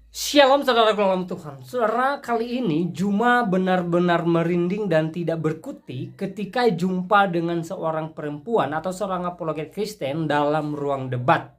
Shalom saudara dalam Tuhan. Saudara, kali ini Juma benar-benar merinding dan tidak berkutik ketika jumpa dengan seorang perempuan atau seorang apologet Kristen dalam ruang debat.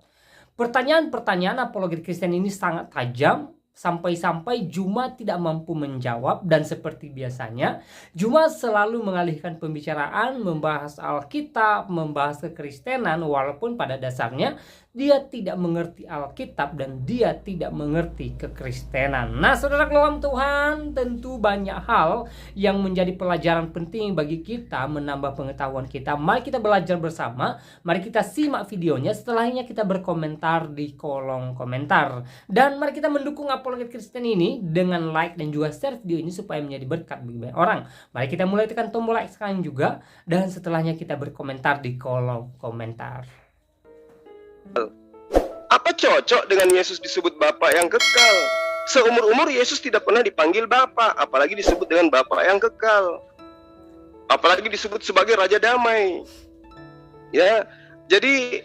Pertanyaan-pertanyaan apologet Kristen ini sangat tajam, sampai-sampai Juma tidak mampu menjawab, dan seperti biasanya Juma selalu mengalihkan pembicaraan, membahas Alkitab, membahas kekristenan, walaupun pada dasarnya dia tidak mengerti Alkitab dan dia tidak mengerti kekristenan. Nah, saudara dalam Tuhan, tentu banyak hal yang menjadi pelajaran penting bagi kita, menambah pengetahuan kita. Mari kita belajar bersama, mari kita simak videonya, setelahnya kita berkomentar di kolom komentar. Dan mari kita mendukung apologet Kristen ini dengan like dan juga share video ini supaya menjadi berkat bagi banyak orang. Mari kita mulai tekan tombol like sekarang juga, dan setelahnya kita berkomentar di kolom komentar. Apa cocok dengan Yesus disebut Bapa yang kekal? Seumur-umur Yesus tidak pernah dipanggil Bapa, apalagi disebut dengan Bapa yang kekal. Apalagi disebut sebagai Raja Damai. Ya, jadi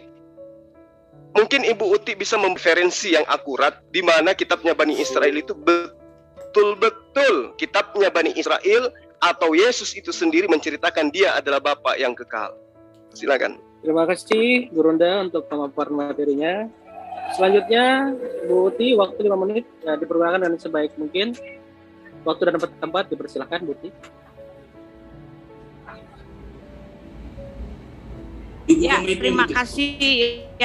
mungkin Ibu Uti bisa memreferensi yang akurat di mana kitabnya Bani Israel itu betul-betul kitabnya Bani Israel atau Yesus itu sendiri menceritakan dia adalah Bapa yang kekal. Silakan. Terima kasih Gurunda untuk pemaparan materinya. Selanjutnya Bu Uti, waktu 5 menit ya, dipergunakan dengan sebaik mungkin. Waktu dan tempat dipersilakan Bu Uti.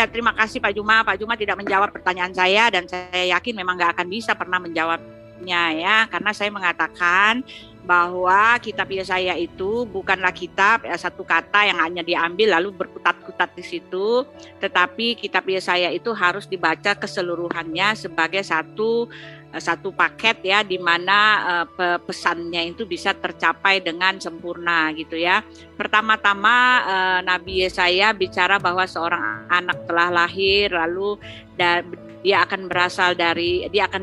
Terima kasih Pak Juma. Pak Juma tidak menjawab pertanyaan saya dan saya yakin memang nggak akan bisa pernah menjawabnya ya, karena saya mengatakan bahwa kitab Yesaya itu bukanlah kitab satu kata yang hanya diambil lalu berkutat-kutat di situ, tetapi kitab Yesaya itu harus dibaca keseluruhannya sebagai satu paket ya, di mana pesannya itu bisa tercapai dengan sempurna gitu ya. Pertama-tama Nabi Yesaya bicara bahwa seorang anak telah lahir, lalu dia akan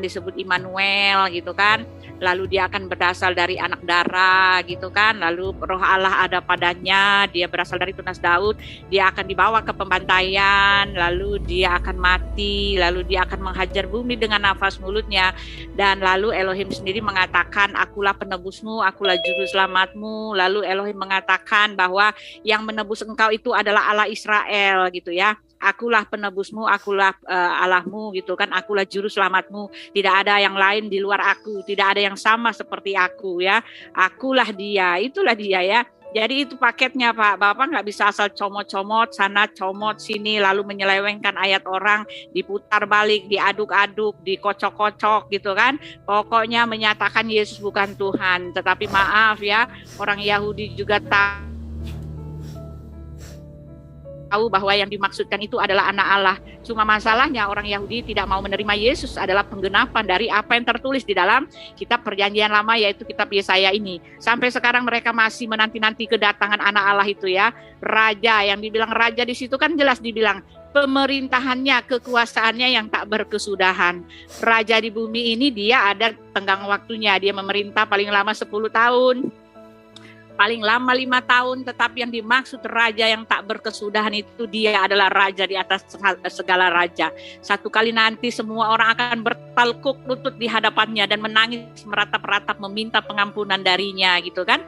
disebut Immanuel gitu kan. Lalu dia akan berasal dari anak darah gitu kan, lalu roh Allah ada padanya, dia berasal dari tunas Daud, dia akan dibawa ke pembantaian, lalu dia akan mati, lalu dia akan menghajar bumi dengan nafas mulutnya, dan lalu Elohim sendiri mengatakan akulah penebusmu, akulah juru selamatmu, lalu Elohim mengatakan bahwa yang menebus engkau itu adalah Allah Israel gitu ya. Akulah penebusmu, akulah Allahmu gitu kan, akulah juru selamatmu, tidak ada yang lain di luar aku, tidak ada yang sama seperti aku ya, akulah dia, itulah dia ya. Jadi itu paketnya Pak, Bapak nggak bisa asal comot-comot sana, comot sini, lalu menyelewengkan ayat orang, diputar balik, diaduk-aduk, dikocok-kocok gitu kan. Pokoknya menyatakan Yesus bukan Tuhan, tetapi maaf ya, orang Yahudi juga tahu bahwa yang dimaksudkan itu adalah anak Allah. Cuma masalahnya orang Yahudi tidak mau menerima Yesus adalah penggenapan dari apa yang tertulis di dalam kitab Perjanjian Lama, yaitu kitab Yesaya ini. Sampai sekarang mereka masih menanti-nanti kedatangan anak Allah itu ya. Raja, yang dibilang raja di situ kan jelas dibilang pemerintahannya, kekuasaannya yang tak berkesudahan. Raja di bumi ini dia ada tenggang waktunya, dia memerintah paling lama 10 tahun. Paling lama 5 tahun, tetapi yang dimaksud raja yang tak berkesudahan itu dia adalah raja di atas segala raja. Satu kali nanti semua orang akan bertalkuk lutut di hadapannya dan menangis meratap-ratap meminta pengampunan darinya gitu kan.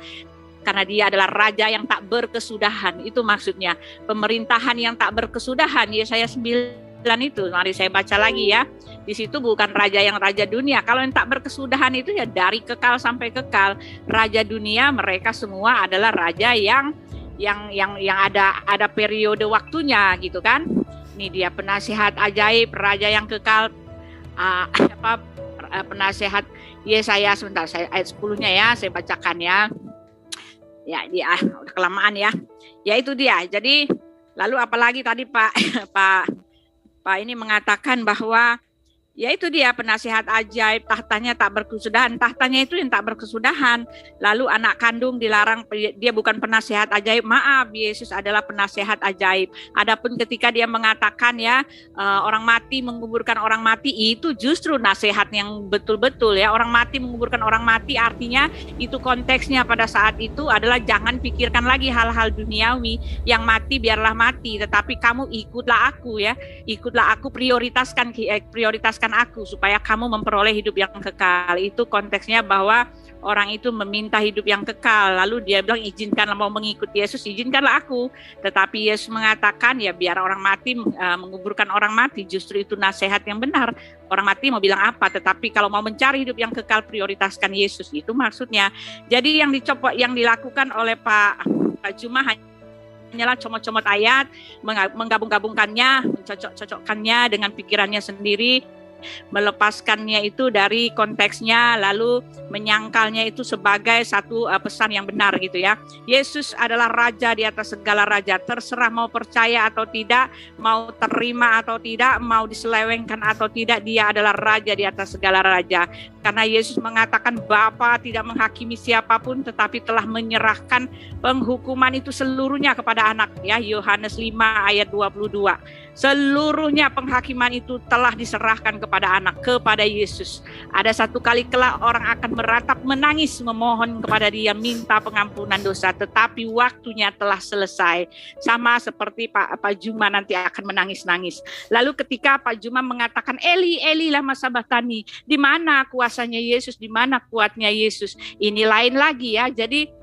Karena dia adalah raja yang tak berkesudahan, itu maksudnya. Pemerintahan yang tak berkesudahan, Yesaya 9 itu, mari saya baca lagi ya. Di situ bukan raja yang raja dunia. Kalau yang tak berkesudahan itu ya dari kekal sampai kekal. Raja dunia mereka semua adalah raja yang ada periode waktunya gitu kan. Ini dia penasihat ajaib, raja yang kekal, penasihat Yesaya, sebentar saya ayat 10-nya ya, saya bacakan ya. Ya, dia udah kelamaan ya. Ya itu dia. Jadi lalu apalagi tadi Pak ini mengatakan bahwa ya itu dia penasihat ajaib, tahtanya tak berkesudahan, tahtanya itu yang tak berkesudahan. Lalu anak kandung dilarang, dia bukan penasihat ajaib. Maaf, Yesus adalah penasihat ajaib. Adapun ketika dia mengatakan ya orang mati menguburkan orang mati, itu justru nasihat yang betul-betul ya. Orang mati menguburkan orang mati artinya itu konteksnya pada saat itu adalah jangan pikirkan lagi hal-hal duniawi, yang mati biarlah mati, tetapi kamu ikutlah aku ya, ikutlah aku, prioritaskan ikutkan aku supaya kamu memperoleh hidup yang kekal. Itu konteksnya bahwa orang itu meminta hidup yang kekal. Lalu dia bilang, izinkanlah mau mengikut Yesus, izinkanlah aku. Tetapi Yesus mengatakan, ya biar orang mati, menguburkan orang mati, justru itu nasihat yang benar. Orang mati mau bilang apa, tetapi kalau mau mencari hidup yang kekal, prioritaskan Yesus. Itu maksudnya. Jadi yang dilakukan oleh Pak Juma hanyalah comot-comot ayat, menggabung-gabungkannya, mencocok-cocokkannya dengan pikirannya sendiri, melepaskannya itu dari konteksnya, lalu menyangkalnya itu sebagai satu pesan yang benar gitu ya. Yesus adalah raja di atas segala raja, terserah mau percaya atau tidak, mau terima atau tidak, mau diselewengkan atau tidak, dia adalah raja di atas segala raja. Karena Yesus mengatakan Bapa tidak menghakimi siapapun, tetapi telah menyerahkan penghukuman itu seluruhnya kepada anak ya. Yohanes 5 ayat 22. Seluruhnya penghakiman itu telah diserahkan kepada anak, kepada Yesus. Ada satu kali kelak orang akan meratap, menangis, memohon kepada dia, minta pengampunan dosa, tetapi waktunya telah selesai. Sama seperti Pak Juma nanti akan menangis-nangis. Lalu ketika Pak Juma mengatakan Eli, Eli lama sabachthani, di mana kuasanya Yesus, di mana kuatnya Yesus? Ini lain lagi ya. Jadi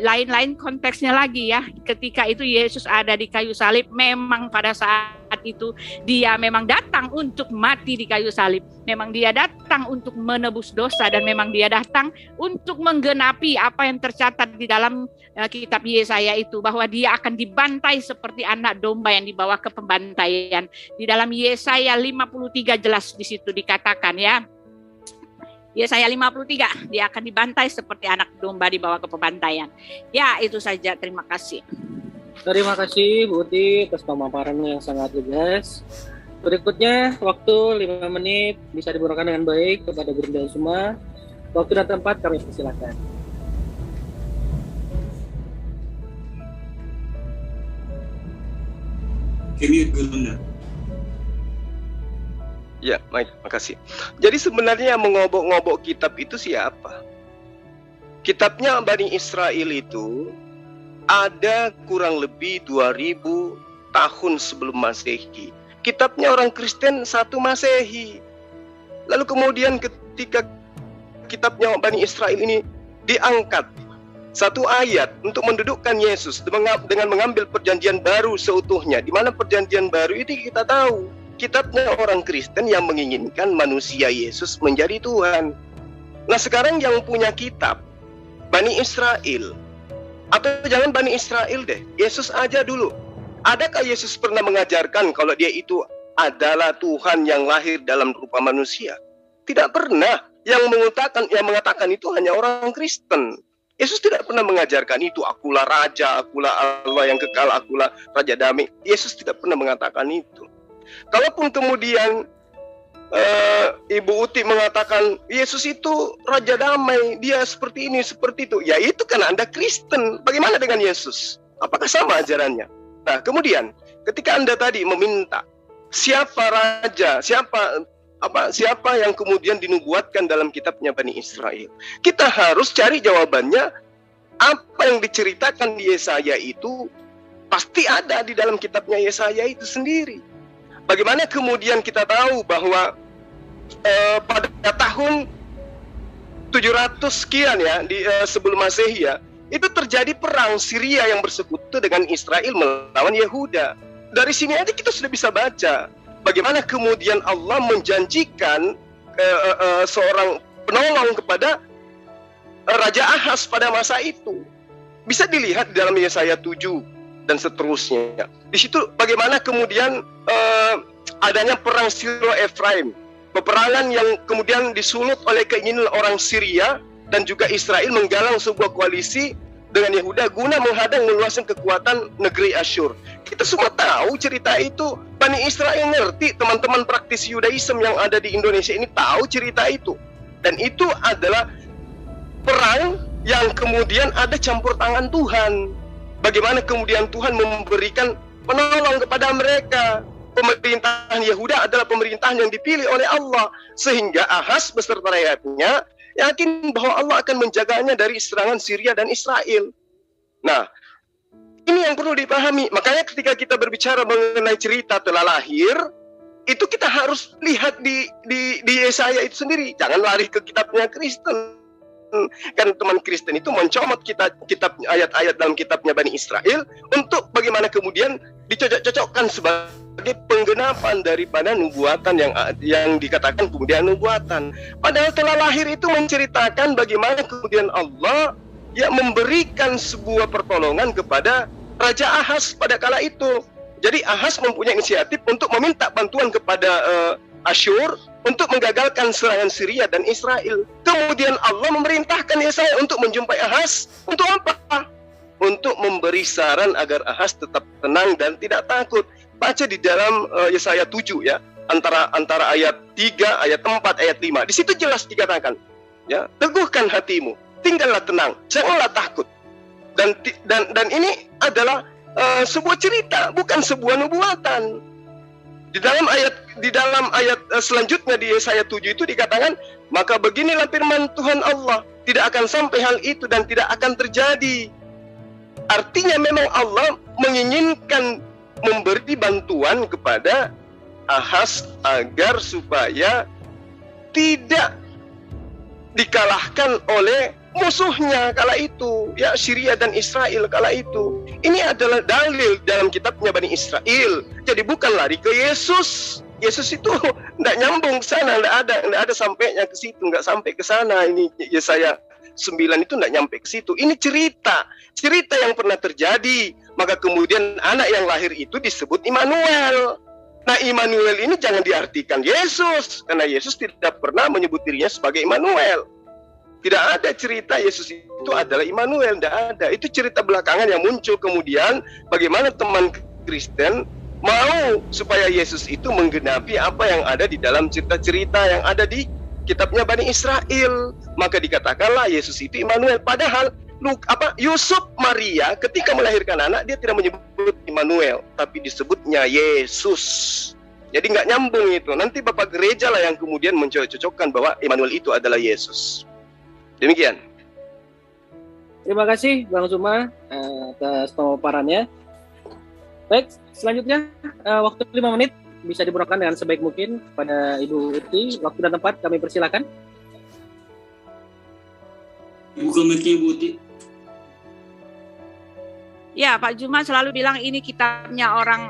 lain-lain konteksnya lagi ya. Ketika itu Yesus ada di kayu salib, memang pada saat itu dia memang datang untuk mati di kayu salib. Memang dia datang untuk menebus dosa, dan memang dia datang untuk menggenapi apa yang tercatat di dalam kitab Yesaya itu, bahwa dia akan dibantai seperti anak domba yang dibawa ke pembantaian. Di dalam Yesaya 53 jelas di situ dikatakan ya. Yesaya 53, dia akan dibantai seperti anak domba dibawa ke pembantaian. Ya, itu saja. Terima kasih. Terima kasih Bu Uti atas pemaparannya yang sangat jelas. Berikutnya, waktu 5 menit bisa digunakan dengan baik kepada guru dan semua. Waktu dan tempat kami persilakan. Gurunda. Ya, baik, makasih. Jadi sebenarnya yang mengobok-ngobok kitab itu siapa? Kitabnya Bani Israel itu ada kurang lebih 2000 tahun sebelum Masehi. Kitabnya orang Kristen 1 Masehi. Lalu kemudian ketika kitabnya Bani Israel ini diangkat satu ayat untuk mendudukkan Yesus dengan mengambil perjanjian baru seutuhnya. Di mana perjanjian baru itu kita tahu kitabnya orang Kristen yang menginginkan manusia Yesus menjadi Tuhan. Nah sekarang yang punya kitab Bani Israel, atau jangan Bani Israel deh, Yesus aja dulu. Adakah Yesus pernah mengajarkan kalau dia itu adalah Tuhan yang lahir dalam rupa manusia? Tidak pernah. Yang mengatakan itu hanya orang Kristen. Yesus tidak pernah mengajarkan itu, akulah raja, akulah Allah yang kekal, akulah raja damai. Yesus tidak pernah mengatakan itu. Kalaupun kemudian Ibu Uti mengatakan Yesus itu raja damai, dia seperti ini, seperti itu, ya itu kan Anda Kristen. Bagaimana dengan Yesus? Apakah sama ajarannya? Nah, kemudian ketika Anda tadi meminta siapa raja, siapa yang kemudian dinubuatkan dalam kitabnya Bani Israel, kita harus cari jawabannya. Apa yang diceritakan di Yesaya itu pasti ada di dalam kitabnya Yesaya itu sendiri. Bagaimana kemudian kita tahu bahwa pada tahun 700 sekian ya, sebelum Masehi ya, itu terjadi perang Syria yang bersekutu dengan Israel melawan Yehuda. Dari sini aja kita sudah bisa baca bagaimana kemudian Allah menjanjikan seorang penolong kepada Raja Ahaz pada masa itu. Bisa dilihat di dalam Yesaya 7 dan seterusnya. Di situ bagaimana kemudian adanya perang Syro-Efraim, peperangan yang kemudian disulut oleh keinginan orang Syria dan juga Israel menggalang sebuah koalisi dengan Yehuda guna menghadang meluaskan kekuatan negeri Asyur. Kita semua tahu cerita itu. Bani Israel ngerti, teman-teman praktisi Yudaism yang ada di Indonesia ini tahu cerita itu. Dan itu adalah perang yang kemudian ada campur tangan Tuhan. Bagaimana kemudian Tuhan memberikan penolong kepada mereka. Pemerintahan Yehuda adalah pemerintahan yang dipilih oleh Allah, sehingga Ahaz beserta rakyatnya yakin bahwa Allah akan menjaganya dari serangan Syria dan Israel. Nah, ini yang perlu dipahami. Makanya ketika kita berbicara mengenai cerita telah lahir, itu kita harus lihat di Yesaya itu sendiri. Jangan lari ke kitabnya Kristen. Kan teman Kristen itu mencomot kitab ayat-ayat dalam kitabnya Bani Israel untuk bagaimana kemudian dicocok-cocokkan sebagai penggenapan daripada nubuatan yang dikatakan kemudian nubuatan. Padahal telah lahir itu menceritakan bagaimana kemudian Allah ya memberikan sebuah pertolongan kepada Raja Ahaz pada kala itu. Jadi Ahaz mempunyai inisiatif untuk meminta bantuan kepada Asyur untuk menggagalkan serangan Syria dan Israel. Kemudian Allah memerintahkan Yesaya untuk menjumpai Ahaz. Untuk apa? Untuk memberi saran agar Ahaz tetap tenang dan tidak takut. Baca di dalam Yesaya 7 ya, antara ayat 3, ayat 4, ayat 5. Di situ jelas dikatakan, ya, teguhkan hatimu, tinggallah tenang, janganlah takut. Dan ini adalah sebuah cerita, bukan sebuah nubuatan. Di dalam ayat selanjutnya di Yesaya 7 itu dikatakan, maka beginilah firman Tuhan Allah, tidak akan sampai hal itu dan tidak akan terjadi. Artinya memang Allah menginginkan memberi bantuan kepada Ahaz agar supaya tidak dikalahkan oleh musuhnya kala itu, ya, Syria dan Israel kala itu. Ini adalah dalil dalam kitabnya Bani Israel. Jadi bukan lari ke Yesus. Yesus itu tidak nyambung ke sana, tidak ada sampainya ke situ, nggak sampai ke sana. Ini Yesaya 9 itu tidak nyampe ke situ. Ini cerita yang pernah terjadi. Maka kemudian anak yang lahir itu disebut Immanuel. Nah, Immanuel ini jangan diartikan Yesus, karena Yesus tidak pernah menyebut dirinya sebagai Immanuel. Tidak ada cerita Yesus itu adalah Immanuel, tidak ada. Itu cerita belakangan yang muncul kemudian bagaimana teman Kristen mau supaya Yesus itu menggenapi apa yang ada di dalam cerita-cerita yang ada di kitabnya Bani Israel. Maka dikatakanlah Yesus itu Immanuel. Padahal Yusuf Maria ketika melahirkan anak, dia tidak menyebut Immanuel, tapi disebutnya Yesus. Jadi nggak nyambung itu. Nanti Bapak Gereja lah yang kemudian mencocokkan bahwa Immanuel itu adalah Yesus. Demikian. Terima kasih Bang Zuma atas pemaparannya. Baik, selanjutnya waktu 5 menit bisa digunakan dengan sebaik mungkin kepada Ibu Uti. Waktu dan tempat kami persilakan. Buka mic-nya Ibu Uti. Ya, Pak Juma selalu bilang ini kitabnya orang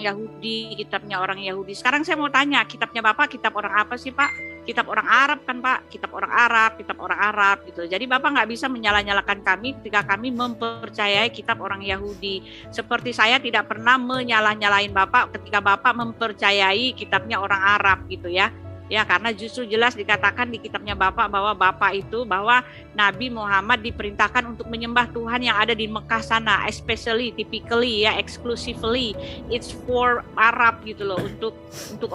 Yahudi, kitabnya orang Yahudi. Sekarang saya mau tanya, kitabnya Bapak kitab orang apa sih, Pak? Kitab orang Arab kan, Pak? Kitab orang Arab gitu. Jadi Bapak nggak bisa menyalah-nyalakan kami ketika kami mempercayai kitab orang Yahudi. Seperti saya tidak pernah menyalah-nyalain Bapak ketika Bapak mempercayai kitabnya orang Arab gitu ya. Ya, karena justru jelas dikatakan di kitabnya Bapak bahwa Nabi Muhammad diperintahkan untuk menyembah Tuhan yang ada di Mekah sana, especially, typically ya, exclusively, it's for Arab gitu loh, untuk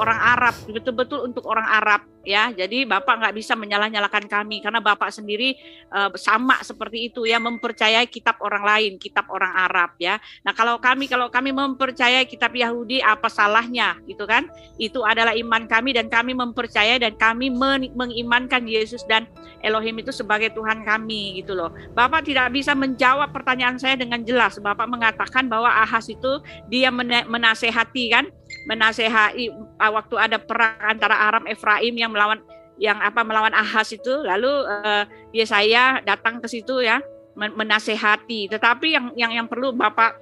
orang Arab, betul-betul untuk orang Arab ya. Jadi Bapak nggak bisa menyalah-nyalakan kami karena Bapak sendiri sama seperti itu ya, mempercayai kitab orang lain, kitab orang Arab ya. Nah, kalau kami mempercayai kitab Yahudi, apa salahnya gitu kan? Itu adalah iman kami dan kami mempercayai dan kami mengimankan Yesus dan Elohim itu sebagai Tuhan kami gitu loh. Bapak tidak bisa menjawab pertanyaan saya dengan jelas. Bapak mengatakan bahwa Ahaz itu dia menasehati waktu ada perang antara Aram Efraim yang melawan Ahaz itu, lalu Yesaya datang ke situ ya menasehati. Tetapi yang perlu Bapak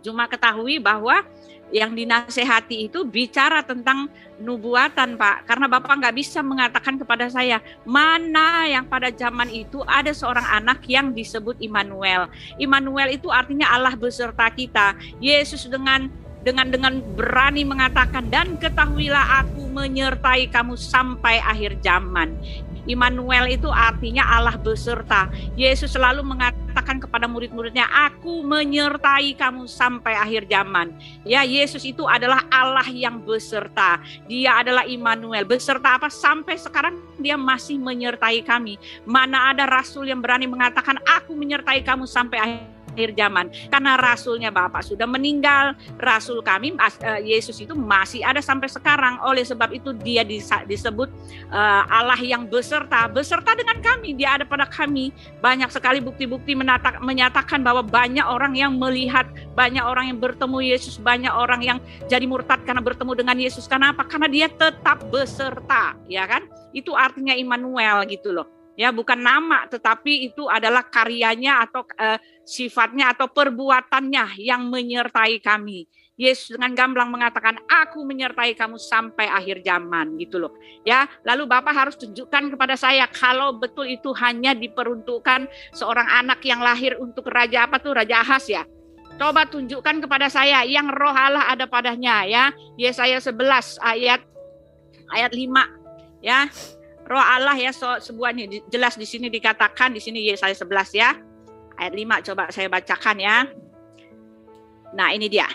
cuma ketahui bahwa yang dinasehati itu bicara tentang nubuatan, Pak. Karena Bapak nggak bisa mengatakan kepada saya mana yang pada zaman itu ada seorang anak yang disebut Immanuel. Immanuel itu artinya Allah beserta kita. Yesus dengan berani mengatakan, dan ketahuilah aku menyertai kamu sampai akhir zaman. Immanuel itu artinya Allah beserta. Yesus selalu mengatakan kepada murid-muridnya, aku menyertai kamu sampai akhir zaman. Ya, Yesus itu adalah Allah yang beserta. Dia adalah Immanuel. Beserta apa? Sampai sekarang dia masih menyertai kami. Mana ada rasul yang berani mengatakan, aku menyertai kamu sampai akhir akhir zaman. Karena rasulnya Bapak sudah meninggal, rasul kami Yesus itu masih ada sampai sekarang. Oleh sebab itu dia disebut Allah yang beserta dengan kami. Dia ada pada kami. Banyak sekali bukti-bukti menyatakan bahwa banyak orang yang melihat, banyak orang yang bertemu Yesus, banyak orang yang jadi murtad karena bertemu dengan Yesus. Kenapa? Karena dia tetap beserta, ya kan? Itu artinya Immanuel gitu loh. Ya, bukan nama, tetapi itu adalah karyanya atau sifatnya atau perbuatannya yang menyertai kami. Yesus dengan gamblang mengatakan, aku menyertai kamu sampai akhir zaman gitu loh. Ya, lalu Bapak harus tunjukkan kepada saya kalau betul itu hanya diperuntukkan seorang anak yang lahir untuk Raja Raja Ahaz ya. Coba tunjukkan kepada saya yang roh Allah ada padanya ya. Yesaya 11 ayat 5 ya. Roh Allah ya, sebuahnya jelas di sini dikatakan, di sini Yesaya 11 ya. Ayat 5 coba saya bacakan ya. Nah, ini dia.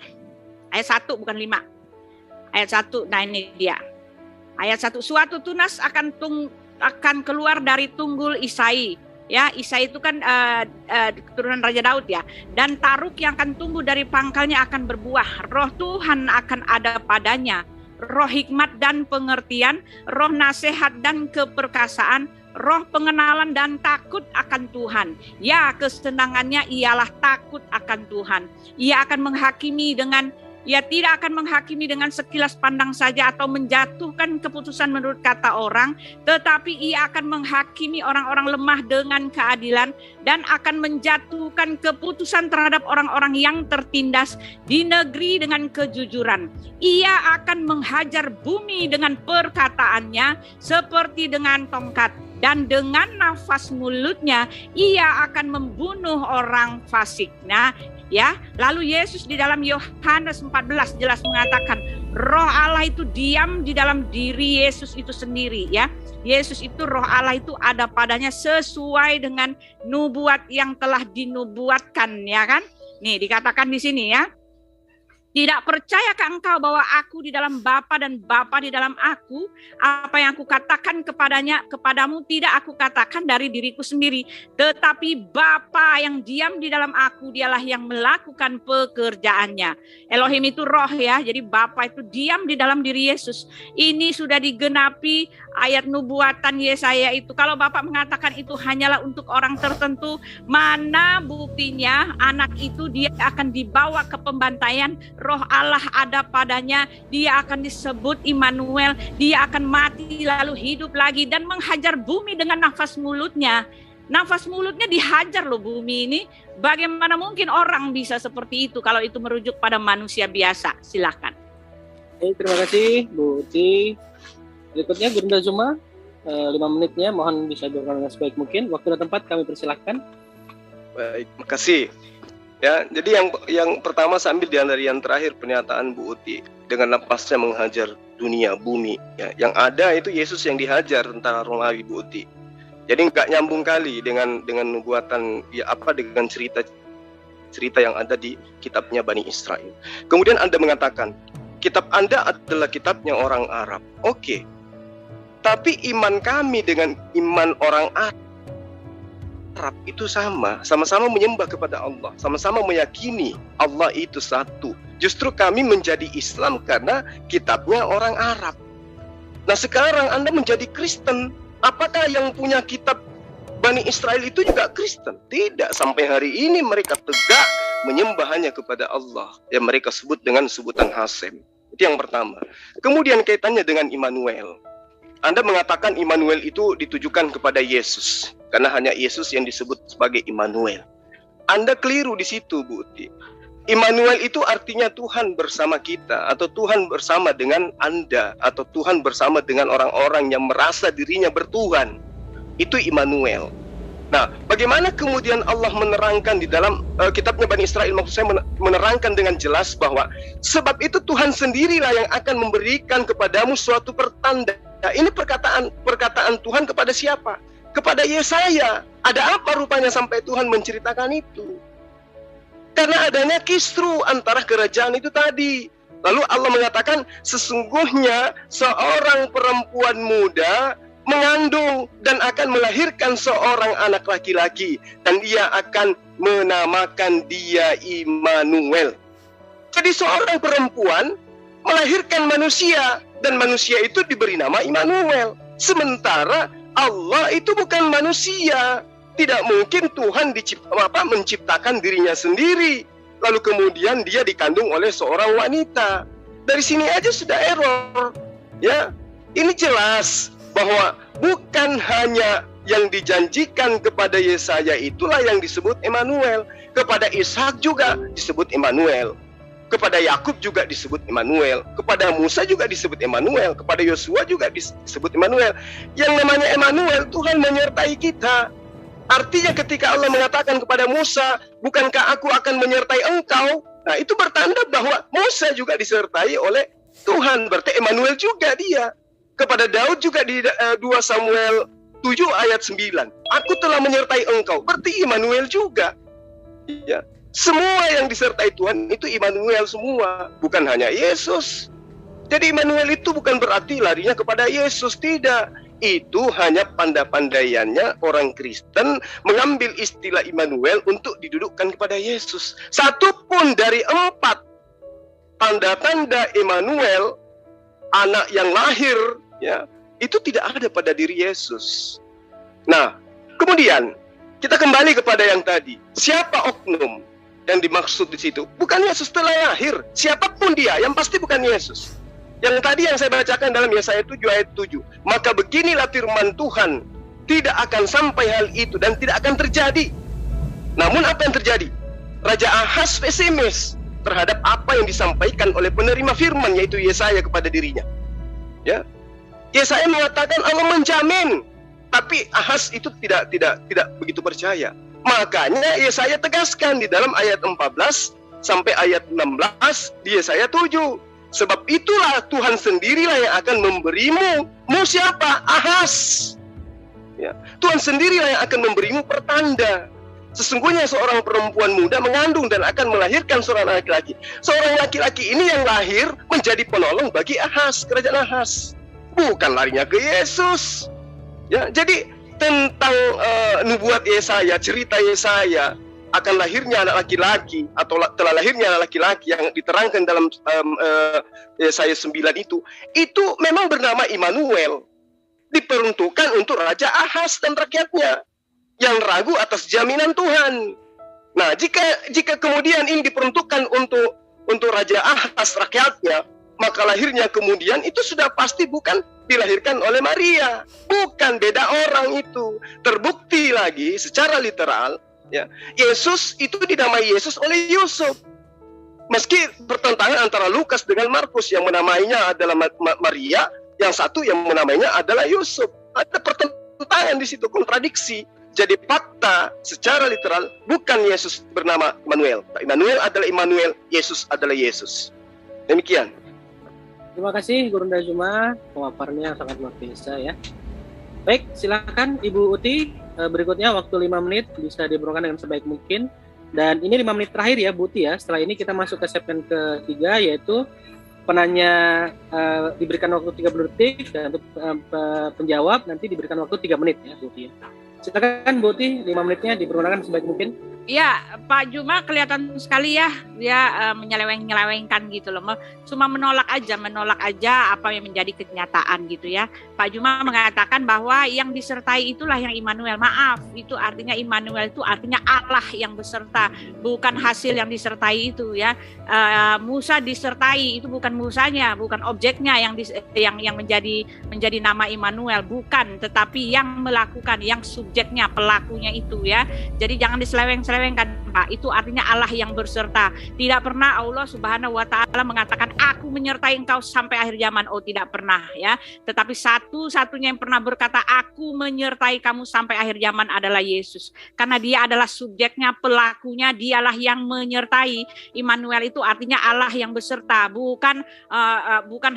Ayat 1 bukan 5. Ayat 1, nah ini dia. Ayat 1, suatu tunas akan keluar dari tunggul Isai. Ya, Isai itu kan keturunan Raja Daud ya. Dan taruk yang akan tumbuh dari pangkalnya akan berbuah. Roh Tuhan akan ada padanya. Roh hikmat dan pengertian, roh nasihat dan keperkasaan, roh pengenalan dan takut akan Tuhan. Ya, kesenangannya ialah takut akan Tuhan. Ia akan menghakimi ia tidak akan menghakimi dengan sekilas pandang saja atau menjatuhkan keputusan menurut kata orang, tetapi ia akan menghakimi orang-orang lemah dengan keadilan dan akan menjatuhkan keputusan terhadap orang-orang yang tertindas di negeri dengan kejujuran. Ia akan menghajar bumi dengan perkataannya seperti dengan tongkat, dan dengan nafas mulutnya ia akan membunuh orang fasik. Nah, ya, lalu Yesus di dalam Yohanes 14 jelas mengatakan roh Allah itu diam di dalam diri Yesus itu sendiri ya. Yesus itu roh Allah itu ada padanya sesuai dengan nubuat yang telah dinubuatkan ya kan. Nih dikatakan di sini ya. Tidak percayakah engkau bahwa aku di dalam Bapa dan Bapa di dalam aku? Apa yang aku katakan kepadamu tidak aku katakan dari diriku sendiri, tetapi Bapa yang diam di dalam aku dialah yang melakukan pekerjaannya. Elohim itu roh ya, jadi Bapa itu diam di dalam diri Yesus. Ini sudah digenapi ayat nubuatan Yesaya itu. Kalau Bapak mengatakan itu hanyalah untuk orang tertentu, mana buktinya anak itu dia akan dibawa ke pembantaian? Roh Allah ada padanya, dia akan disebut Immanuel, dia akan mati lalu hidup lagi dan menghajar bumi dengan nafas mulutnya. Nafas mulutnya dihajar loh bumi ini. Bagaimana mungkin orang bisa seperti itu kalau itu merujuk pada manusia biasa? Silakan. Terima kasih Bu Uti. Berikutnya Gunda Zuma, 5 menitnya mohon bisa dilakukan dengan sebaik mungkin. Waktu dan tempat kami persilahkan. Baik, makasih. Ya, jadi yang pertama saya ambil dari yang terakhir pernyataan Bu Uti dengan napasnya menghajar dunia, bumi. Ya, yang ada itu Yesus yang dihajar tentara Romawi Bu Uti. Jadi nggak nyambung kali dengan nubuatan ya dengan cerita yang ada di kitabnya Bani Israel. Kemudian Anda mengatakan kitab Anda adalah kitabnya orang Arab. Oke. Tapi iman kami dengan iman orang Arab itu sama-sama menyembah kepada Allah, sama-sama meyakini Allah itu satu. Justru kami menjadi Islam karena kitabnya orang Arab. Nah sekarang Anda menjadi Kristen, apakah yang punya kitab Bani Israel itu juga Kristen? Tidak, sampai hari ini mereka tegak menyembah hanya kepada Allah yang mereka sebut dengan sebutan Hasem. Itu yang pertama. Kemudian kaitannya dengan Immanuel. Anda mengatakan Immanuel itu ditujukan kepada Yesus, karena hanya Yesus yang disebut sebagai Immanuel. Anda keliru di situ, Bu Uti. Immanuel itu artinya Tuhan bersama kita, atau Tuhan bersama dengan Anda, atau Tuhan bersama dengan orang-orang yang merasa dirinya bertuhan. Itu Immanuel. Nah, bagaimana kemudian Allah menerangkan di dalam kitabnya Bani Israel, maksud saya menerangkan dengan jelas bahwa sebab itu Tuhan sendirilah yang akan memberikan kepadamu suatu pertanda. Nah, ini perkataan Tuhan kepada siapa? Kepada Yesaya. Ada apa rupanya sampai Tuhan menceritakan itu? Karena adanya kisru antara kerajaan itu tadi. Lalu Allah mengatakan sesungguhnya seorang perempuan muda mengandung dan akan melahirkan seorang anak laki-laki, dan ia akan menamakan dia Immanuel. Jadi seorang perempuan melahirkan manusia, dan manusia itu diberi nama Immanuel. Sementara Allah itu bukan manusia. Tidak mungkin Tuhan menciptakan dirinya sendiri, lalu kemudian dia dikandung oleh seorang wanita. Dari sini aja sudah error. Ya, ini jelas bahwa bukan hanya yang dijanjikan kepada Yesaya itulah yang disebut Immanuel, kepada Ishak juga disebut Immanuel, kepada Yakub juga disebut Immanuel, kepada Musa juga disebut Immanuel, kepada Yosua juga disebut Immanuel. Yang namanya Immanuel, Tuhan menyertai kita. Artinya ketika Allah mengatakan kepada Musa, bukankah aku akan menyertai engkau? Nah, itu bertanda bahwa Musa juga disertai oleh Tuhan, berarti Immanuel juga dia. Kepada Daud juga di 2 Samuel 7 ayat 9, aku telah menyertai engkau, berarti Immanuel juga. Ya. Semua yang disertai Tuhan itu Immanuel semua, bukan hanya Yesus. Jadi Immanuel itu bukan berarti larinya kepada Yesus, tidak. Itu hanya pandai-pandaiannya orang Kristen mengambil istilah Immanuel untuk didudukkan kepada Yesus. Satu pun dari 4 tanda-tanda Immanuel, anak yang lahir, ya, itu tidak ada pada diri Yesus. Nah, kemudian kita kembali kepada yang tadi. Siapa oknum yang dimaksud di situ? Bukan Yesus telah lahir, siapapun dia, yang pasti bukan Yesus. Yang tadi yang saya bacakan dalam Yesaya 7 ayat 7. Maka beginilah firman Tuhan, tidak akan sampai hal itu dan tidak akan terjadi. Namun apa yang terjadi? Raja Ahaz pesimis terhadap apa yang disampaikan oleh penerima firman, yaitu Yesaya kepada dirinya. Ya, Yesaya mengatakan Allah menjamin, tapi Ahaz itu tidak begitu percaya. Makanya Yesaya tegaskan di dalam ayat 14 sampai ayat 16 di Yesaya 7. Sebab itulah Tuhan sendirilah yang akan memberimu. Mu siapa? Ahaz. Ya, Tuhan sendirilah yang akan memberimu pertanda. Sesungguhnya seorang perempuan muda mengandung dan akan melahirkan seorang laki-laki. Seorang laki-laki ini yang lahir menjadi penolong bagi Ahaz, kerajaan Ahaz. Bukan larinya ke Yesus. Ya, jadi tentang nubuat Yesaya, cerita Yesaya akan lahirnya anak laki-laki atau telah lahirnya anak laki-laki yang diterangkan dalam Yesaya 9 itu memang bernama Immanuel, diperuntukkan untuk Raja Ahaz dan rakyatnya yang ragu atas jaminan Tuhan. Nah, jika kemudian ini diperuntukkan untuk Raja Ahaz rakyatnya, maka lahirnya kemudian itu sudah pasti bukan dilahirkan oleh Maria, bukan, beda orang itu. Terbukti lagi secara literal, ya, Yesus itu dinamai Yesus oleh Yusuf. Meski pertentangan antara Lukas dengan Markus, yang menamainya adalah Maria, yang satu yang menamainya adalah Yusuf. Ada pertentangan di situ, kontradiksi. Jadi fakta secara literal bukan Yesus bernama Immanuel. Immanuel adalah Immanuel, Yesus adalah Yesus. Demikian. Terima kasih Guru Ndajuma, pemaparannya sangat luar biasa ya. Baik, silakan Ibu Uti. Berikutnya waktu 5 menit bisa diberikan dengan sebaik mungkin. Dan ini 5 menit terakhir ya Bu Uti ya. Setelah ini kita masuk ke segmen ketiga, yaitu penanya diberikan waktu 30 detik dan untuk penjawab nanti diberikan waktu 3 menit ya Bu Uti ya. Silakan Bu Uti, 5 menitnya dipergunakan sebaik mungkin. Ya, Pak Juma kelihatan sekali ya, dia menyeleweng-nyelewengkan gitu loh. Cuma menolak aja apa yang menjadi kenyataan gitu ya. Pak Juma mengatakan bahwa yang disertai itulah yang Immanuel. Maaf, itu artinya Immanuel itu artinya Allah yang beserta, bukan hasil yang disertai itu ya. Musa disertai, itu bukan Musanya, bukan objeknya yang menjadi nama Immanuel, bukan, tetapi yang melakukan, yang subjeknya, pelakunya itu ya. Jadi jangan diseleweng-selewengkan Pak, itu artinya Allah yang berserta. Tidak pernah Allah Subhanahu wa Ta'ala mengatakan aku menyertai engkau sampai akhir zaman. Oh, tidak pernah ya. Tetapi satu-satunya yang pernah berkata aku menyertai kamu sampai akhir zaman adalah Yesus. Karena dia adalah subjeknya, pelakunya, dialah yang menyertai. Immanuel itu artinya Allah yang beserta, bukan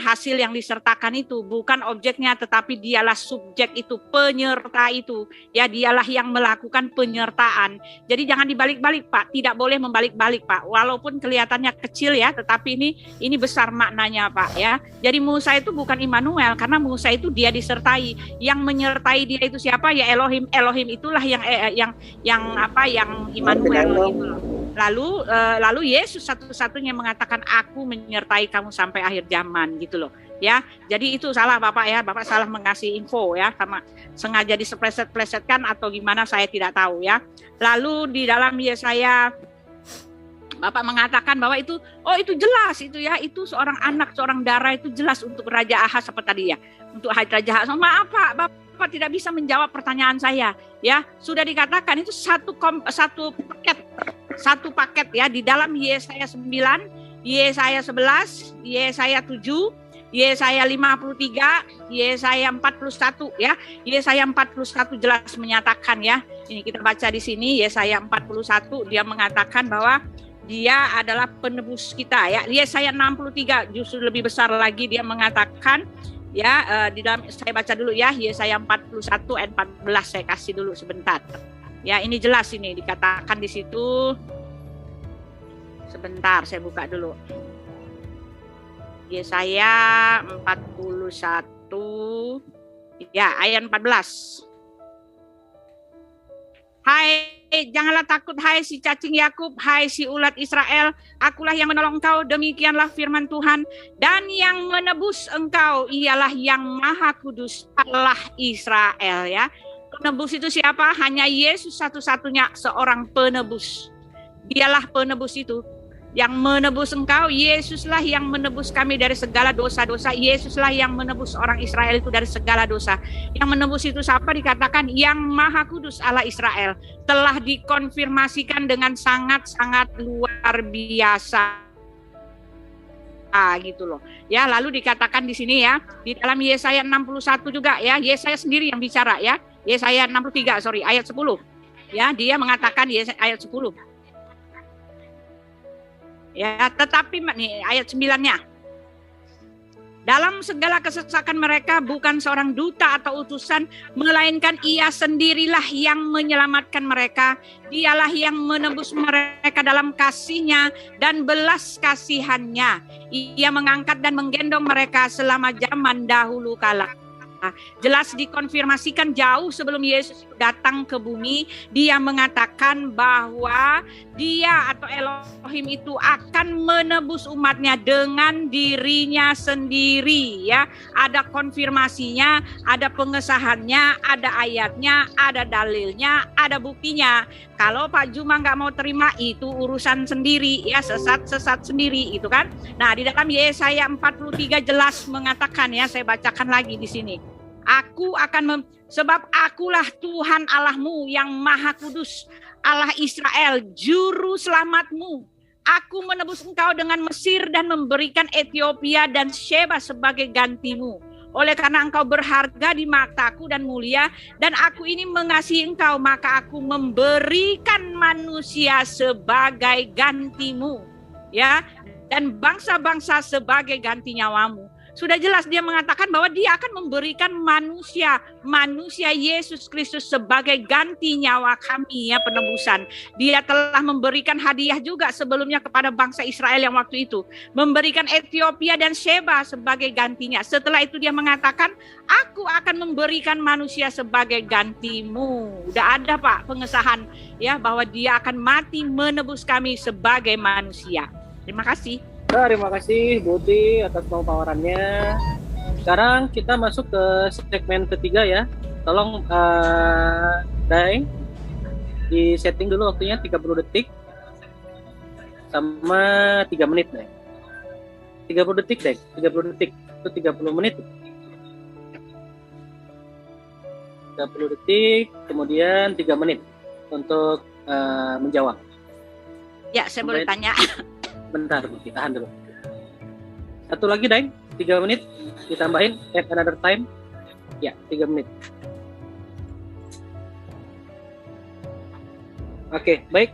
hasil yang disertakan itu, bukan objeknya, tetapi dialah subjek itu, penyerta itu. Ya, dialah yang melakukan penyertaan. Jadi jangan dibalik-balik membalik-balik, Pak. Tidak boleh membalik-balik, Pak. Walaupun kelihatannya kecil ya, tetapi ini besar maknanya, Pak ya. Jadi Musa itu bukan Immanuel, karena Musa itu dia disertai. Yang menyertai dia itu siapa? Ya Elohim. Elohim itulah yang Immanuel gitu loh. Lalu Yesus satu-satunya mengatakan aku menyertai kamu sampai akhir zaman gitu loh. Ya, jadi itu salah Bapak ya, Bapak salah mengasih info ya, sama sengaja disepleset-plesetkan atau gimana saya tidak tahu ya. Lalu di dalam Yesaya Bapak mengatakan bahwa itu jelas itu ya, itu seorang anak, seorang darah itu jelas untuk Raja Ahaz seperti tadi ya, untuk Raja Ahaz. Maaf Pak, Bapak tidak bisa menjawab pertanyaan saya ya. Sudah dikatakan itu satu paket ya di dalam Yesaya 9, Yesaya 11, Yesaya 7, Yesaya 53, Yesaya 41 ya. Yesaya 41 jelas menyatakan ya. Ini kita baca di sini Yesaya 41 dia mengatakan bahwa dia adalah penebus kita ya. Yesaya 63 justru lebih besar lagi dia mengatakan ya di dalam saya baca dulu ya Yesaya 41 ayat 14 saya kasih dulu sebentar. Ya, ini jelas ini dikatakan di situ. Sebentar saya buka dulu. Yesaya 41 ya ayat 14. Hai, janganlah takut hai si cacing Yakub, hai si ulat Israel, akulah yang menolong engkau, demikianlah firman Tuhan, dan yang menebus engkau ialah yang Maha Kudus Allah Israel ya. Penebus itu siapa? Hanya Yesus satu-satunya seorang penebus. Dialah penebus itu. Yang menebus engkau, Yesuslah yang menebus kami dari segala dosa-dosa. Yesuslah yang menebus orang Israel itu dari segala dosa. Yang menebus itu siapa? Dikatakan yang Maha Kudus Allah Israel. Telah dikonfirmasikan dengan sangat-sangat luar biasa. Gitu loh. Ya, lalu dikatakan di sini ya, di dalam Yesaya 61 juga ya, Yesaya sendiri yang bicara ya. Yesaya 63, ayat 10. Ya, dia mengatakan ayat 10. Ya, tetapi nih ayat 9-nya. Dalam segala kesesakan mereka bukan seorang duta atau utusan, melainkan ia sendirilah yang menyelamatkan mereka. Dialah yang menebus mereka dalam kasih-Nya dan belas kasihan-Nya. Ia mengangkat dan menggendong mereka selama zaman dahulu kala. Jelas dikonfirmasikan jauh sebelum Yesus datang ke bumi. Dia mengatakan bahwa dia atau Elohim itu akan menebus umatnya dengan dirinya sendiri ya. Ada konfirmasinya, ada pengesahannya, ada ayatnya, ada dalilnya, ada buktinya. Kalau Pak Juma nggak mau terima itu urusan sendiri ya, sesat sendiri itu kan. Nah, di dalam Yesaya 43 jelas mengatakan ya, saya bacakan lagi di sini. Aku akan sebab akulah Tuhan Allahmu yang Maha Kudus, Allah Israel, juru selamatmu. Aku menebus engkau dengan Mesir dan memberikan Ethiopia dan Sheba sebagai gantimu. Oleh karena engkau berharga di mataku dan mulia, dan aku ini mengasihi engkau, maka aku memberikan manusia sebagai gantimu, ya, dan bangsa-bangsa sebagai ganti nyawamu. Sudah jelas dia mengatakan bahwa dia akan memberikan manusia Yesus Kristus sebagai ganti nyawa kami ya, penebusan. Dia telah memberikan hadiah juga sebelumnya kepada bangsa Israel yang waktu itu. Memberikan Ethiopia dan Sheba sebagai gantinya. Setelah itu dia mengatakan, aku akan memberikan manusia sebagai gantimu. Udah ada Pak pengesahan ya bahwa dia akan mati menebus kami sebagai manusia. Terima kasih. Terima kasih Bu Uti atas pemaparannya. Sekarang kita masuk ke segmen ketiga ya. Tolong Dai di setting dulu waktunya 30 detik sama 3 menit Dai. 30 detik Dai, 30 detik. Itu 30 menit. 30 detik, kemudian 3 menit untuk menjawab. Ya, saya boleh tanya. Bentar, Bu, tahan dulu. Satu lagi, Dai, 3 menit. Ditambahin, add another time. Ya, 3 menit. Oke, baik.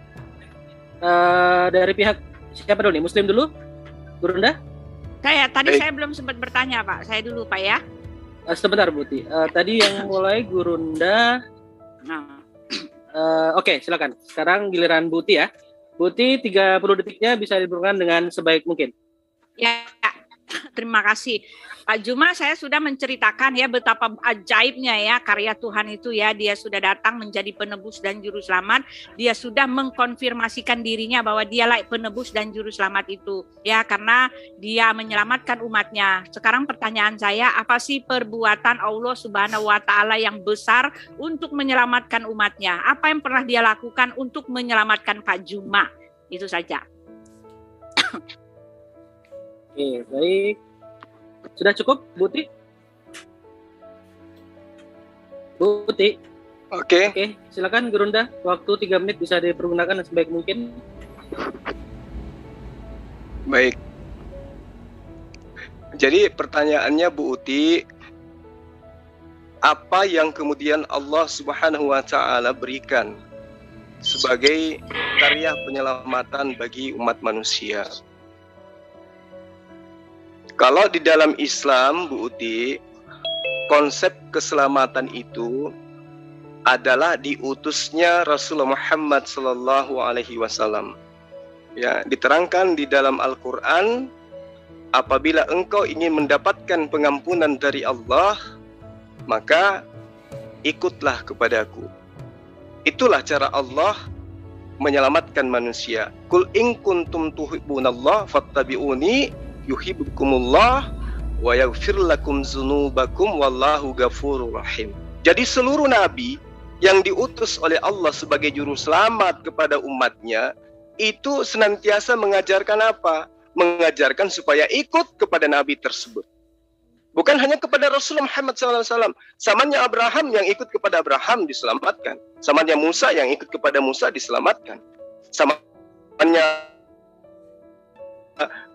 Dari pihak siapa dulu nih? Muslim dulu? Gurunda? Saya belum sempat bertanya, Pak. Saya dulu, Pak, ya. Sebentar, Bu Ti. Tadi yang mulai Gurunda. Nah. Oke, silakan. Sekarang giliran Buti ya. Buti 30 detiknya bisa dipergunakan dengan sebaik mungkin. Ya, terima kasih. Pak Juma, saya sudah menceritakan ya betapa ajaibnya ya karya Tuhan itu ya. Dia sudah datang menjadi penebus dan juru selamat. Dia sudah mengkonfirmasikan dirinya bahwa dialah penebus dan juru selamat itu. Ya, karena dia menyelamatkan umatnya. Sekarang pertanyaan saya, apa sih perbuatan Allah Subhanahu wa Ta'ala yang besar untuk menyelamatkan umatnya? Apa yang pernah dia lakukan untuk menyelamatkan Pak Juma? Itu saja. Oke, baik. Sudah cukup, Buti? Buti? Oke. Oke, silakan Gurunda. Waktu 3 menit bisa dipergunakan sebaik mungkin. Baik. Jadi pertanyaannya Bu Uti, apa yang kemudian Allah Subhanahu wa Ta'ala berikan sebagai karya penyelamatan bagi umat manusia? Kalau di dalam Islam, Bu Uti, konsep keselamatan itu adalah diutusnya Rasulullah Muhammad Sallallahu Alaihi Wasallam. Ya, diterangkan di dalam Al-Quran, apabila engkau ingin mendapatkan pengampunan dari Allah, maka ikutlah kepadaku. Itulah cara Allah menyelamatkan manusia. Kul in kuntum tuhibbunallah fattabi'uni yuhibbukumullah wa yaghfir lakum dzunubakum wallahu ghafurur rahim. Jadi seluruh nabi yang diutus oleh Allah sebagai juru selamat kepada umatnya itu senantiasa mengajarkan apa? Mengajarkan supaya ikut kepada nabi tersebut. Bukan hanya kepada Rasulullah Muhammad SAW. Samanya Abraham yang ikut kepada Abraham diselamatkan. Samanya Musa yang ikut kepada Musa diselamatkan. Samanya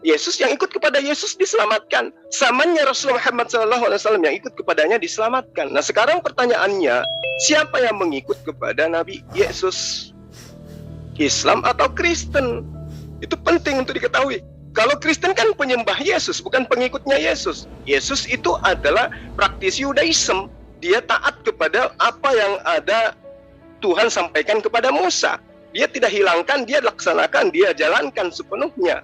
Yesus yang ikut kepada Yesus diselamatkan. Samanya Rasulullah Muhammad SAW yang ikut kepadanya diselamatkan. Nah sekarang pertanyaannya, siapa yang mengikut kepada Nabi Yesus? Islam atau Kristen? Itu penting untuk diketahui. Kalau Kristen kan penyembah Yesus, bukan pengikutnya Yesus. Yesus itu adalah praktisi Yudaism. Dia taat kepada apa yang ada Tuhan sampaikan kepada Musa. Dia tidak hilangkan, dia laksanakan, dia jalankan sepenuhnya.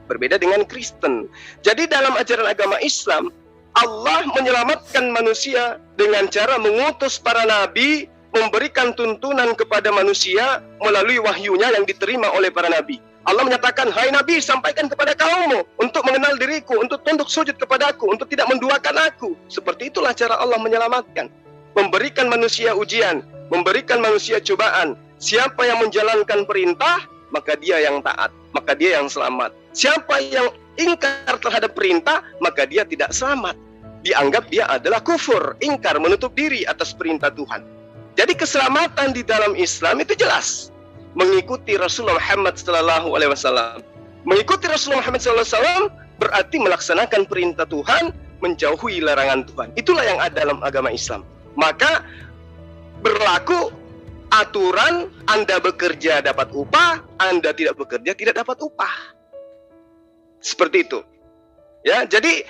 Berbeda dengan Kristen. Jadi dalam ajaran agama Islam, Allah menyelamatkan manusia dengan cara mengutus para nabi, memberikan tuntunan kepada manusia melalui wahyunya yang diterima oleh para nabi. Allah menyatakan, hai Nabi, sampaikan kepada kaummu untuk mengenal diriku, untuk tunduk sujud kepadaku, untuk tidak menduakan aku. Seperti itulah cara Allah menyelamatkan. Memberikan manusia ujian, memberikan manusia cobaan. Siapa yang menjalankan perintah, maka dia yang taat, maka dia yang selamat. Siapa yang ingkar terhadap perintah, maka dia tidak selamat. Dianggap dia adalah kufur, ingkar, menutup diri atas perintah Tuhan. Jadi keselamatan di dalam Islam itu jelas. Mengikuti Rasulullah Muhammad SAW. Mengikuti Rasulullah Muhammad SAW berarti melaksanakan perintah Tuhan, menjauhi larangan Tuhan. Itulah yang ada dalam agama Islam. Maka berlaku aturan, Anda bekerja dapat upah, Anda tidak bekerja tidak dapat upah. Seperti itu. Ya, jadi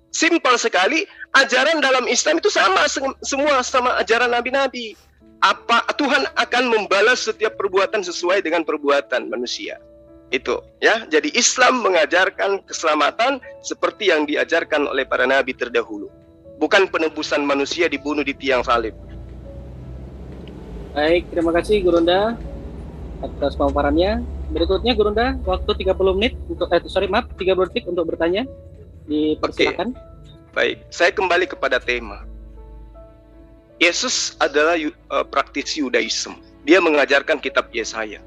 simpel sekali, ajaran dalam Islam itu sama semua sama ajaran nabi-nabi. Apa Tuhan akan membalas setiap perbuatan sesuai dengan perbuatan manusia. Itu, ya. Jadi Islam mengajarkan keselamatan seperti yang diajarkan oleh para nabi terdahulu. Bukan penebusan manusia dibunuh di tiang salib. Baik, terima kasih Gurunda atas pemaparannya. Berikutnya Gurunda, waktu 30 menit untuk 30 detik untuk bertanya. Dipersilakan. Baik, saya kembali kepada tema. Yesus adalah praktisi Yudaism. Dia mengajarkan kitab Yesaya.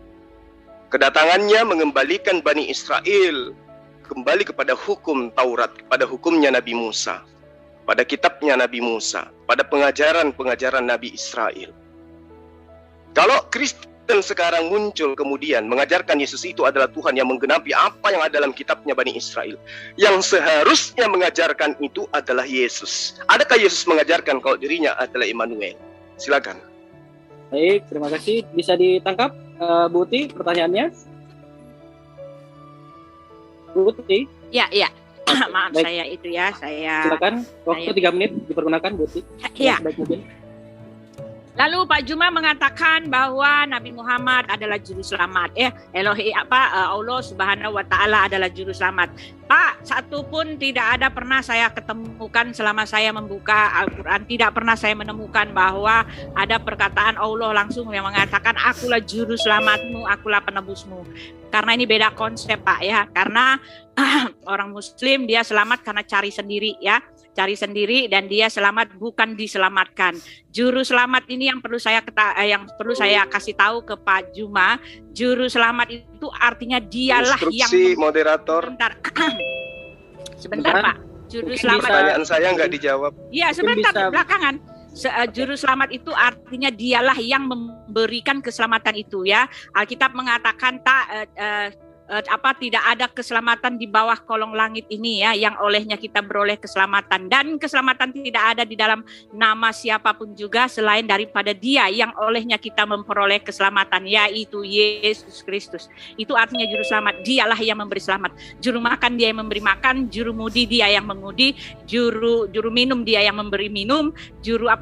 Kedatangannya mengembalikan Bani Israel kembali kepada hukum Taurat, pada hukumnya Nabi Musa, pada kitabnya Nabi Musa, pada pengajaran-pengajaran Nabi Israel. Kalau Kristen sekarang muncul kemudian mengajarkan Yesus itu adalah Tuhan yang menggenapi apa yang ada dalam kitabnya Bani Israel, yang seharusnya mengajarkan itu adalah Yesus. Adakah Yesus mengajarkan kalau dirinya adalah Immanuel? Silakan. Baik, terima kasih. Bisa ditangkap, Bu Uti, pertanyaannya? Bu Uti? Ya. Maaf, Baik. saya Silakan, waktu 3 menit dipergunakan, Bu Uti. Ya. Baik mungkin. Lalu Pak Juma mengatakan bahwa Nabi Muhammad adalah juru selamat. Allah Subhanahu wa taala adalah juru selamat. Pak, satu pun tidak ada pernah saya ketemukan selama saya membuka Al-Qur'an, tidak pernah saya menemukan bahwa ada perkataan Allah langsung yang mengatakan akulah juru selamatmu, akulah penebusmu. Karena ini beda konsep, Pak, ya. Karena orang muslim dia selamat karena cari sendiri, ya. Cari sendiri dan dia selamat bukan diselamatkan. Juru selamat ini yang perlu saya kasih tahu ke Pak Juma. Juru selamat itu artinya dialah instruksi yang moderator. Sebentar Pak. Juru selamat. Pertanyaan saya nggak dijawab. Iya, sebentar belakangan. Juru selamat itu artinya dialah yang memberikan keselamatan itu, ya. Alkitab mengatakan tidak ada keselamatan di bawah kolong langit ini, ya, yang olehnya kita beroleh keselamatan, dan keselamatan tidak ada di dalam nama siapapun juga selain daripada Dia yang olehnya kita memperoleh keselamatan, yaitu Yesus Kristus. Itu artinya juru selamat, Dialah yang memberi selamat. Juru makan Dia yang memberi makan, juru mudi Dia yang mengudi, juru minum Dia yang memberi minum, juru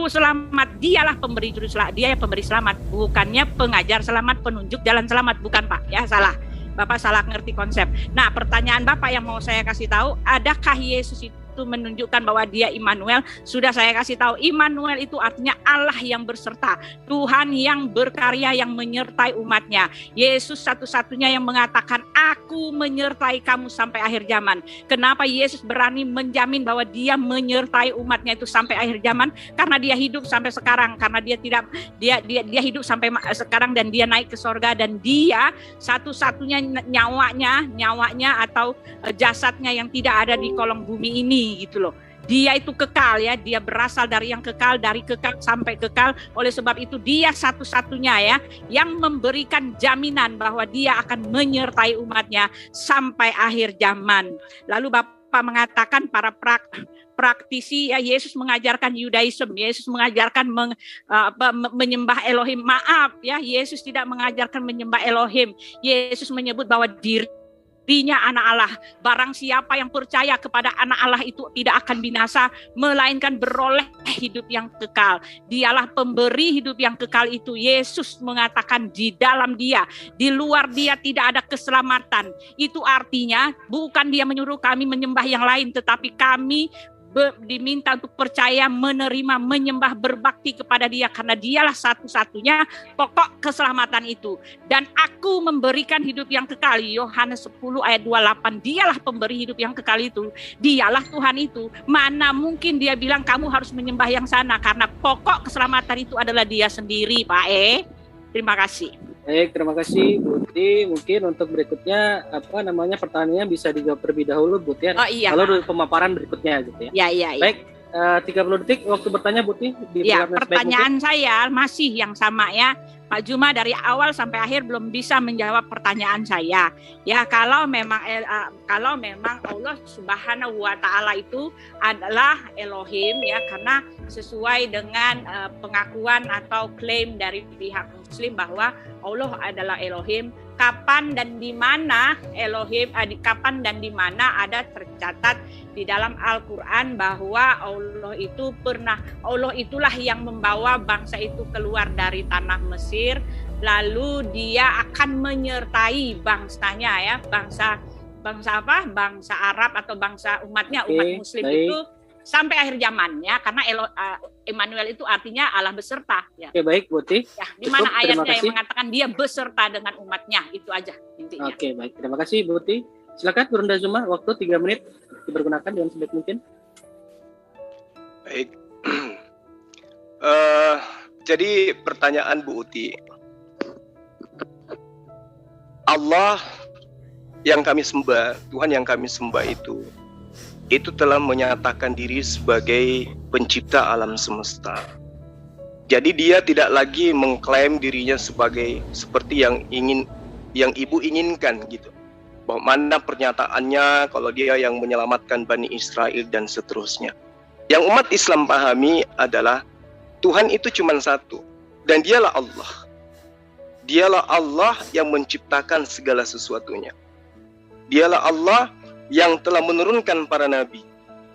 selamat Dialah pemberi juru selamat, Dia yang pemberi selamat, bukannya pengajar selamat, penunjuk jalan selamat, bukan, Pak, ya. Salah, Bapak salah ngerti konsep. Nah, pertanyaan Bapak yang mau saya kasih tahu, adakah Yesus itu menunjukkan bahwa Dia Immanuel? Sudah saya kasih tahu, Immanuel itu artinya Allah yang berserta, Tuhan yang berkarya, yang menyertai umatnya. Yesus satu-satunya yang mengatakan, aku menyertai kamu sampai akhir zaman. Kenapa Yesus berani menjamin bahwa Dia menyertai umatnya itu sampai akhir zaman? Karena Dia hidup sampai sekarang, karena dia hidup sampai sekarang, dan Dia naik ke sorga, dan Dia satu-satunya nyawanya atau jasadnya yang tidak ada di kolong bumi ini, gitu loh. Dia itu kekal, ya, Dia berasal dari yang kekal, dari kekal sampai kekal. Oleh sebab itu Dia satu-satunya, ya, yang memberikan jaminan bahwa Dia akan menyertai umatnya sampai akhir zaman. Lalu Bapak mengatakan para praktisi, ya, Yesus mengajarkan Yudaism, Yesus mengajarkan menyembah Elohim. Maaf, ya, Yesus tidak mengajarkan menyembah Elohim. Yesus menyebut bahwa dirinya anak Allah. Barang siapa yang percaya kepada anak Allah itu tidak akan binasa, melainkan beroleh hidup yang kekal. Dialah pemberi hidup yang kekal itu. Yesus mengatakan di dalam Dia, di luar Dia tidak ada keselamatan. Itu artinya bukan Dia menyuruh kami menyembah yang lain, tetapi kami diminta untuk percaya, menerima, menyembah, berbakti kepada Dia, karena Dialah satu-satunya pokok keselamatan itu. Dan aku memberikan hidup yang kekal, Yohanes 10 ayat 28. Dialah pemberi hidup yang kekal itu, Dialah Tuhan itu. Mana mungkin Dia bilang kamu harus menyembah yang sana, karena pokok keselamatan itu adalah Dia sendiri, Pak. Terima kasih. Baik, terima kasih Bu Uti. Mungkin untuk berikutnya pertanyaannya bisa dijawab terlebih dahulu, Bu Uti. Oh iya. Lalu pemaparan berikutnya, gitu ya. Iya. Baik, 30 detik waktu bertanya, Bu Uti. Ya, pertanyaan saya masih yang sama, ya. Pak Juma dari awal sampai akhir belum bisa menjawab pertanyaan saya. Ya, kalau memang Allah Subhanahu wa taala itu adalah Elohim, ya, karena sesuai dengan pengakuan atau klaim dari pihak Muslim bahwa Allah adalah Elohim. Kapan dan di mana Elohim, kapan dan di mana ada tercatat di dalam Al-Qur'an bahwa Allah itulah yang membawa bangsa itu keluar dari tanah Mesir, lalu Dia akan menyertai bangsanya, ya, bangsa Arab atau bangsa umat Muslim itu sampai akhir zaman, ya, karena Immanuel itu artinya Allah beserta, ya. Oke, baik, Bu Uti. Ya, di mana ayatnya yang mengatakan Dia beserta dengan umatnya, itu aja intinya. Oke, baik. Terima kasih, Bu Uti. Silakan Bunda Zuma, waktu 3 menit dipergunakan dengan sebaik mungkin. Baik. Jadi pertanyaan Bu Uti, Allah yang kami sembah, Tuhan yang kami sembah itu telah menyatakan diri sebagai pencipta alam semesta. Jadi Dia tidak lagi mengklaim dirinya seperti yang Ibu inginkan, gitu. Bahwa mana pernyataannya kalau Dia yang menyelamatkan Bani Israel dan seterusnya. Yang umat Islam pahami adalah Tuhan itu cuma satu, dan Dialah Allah. Dialah Allah yang menciptakan segala sesuatunya. Dialah Allah yang telah menurunkan para nabi.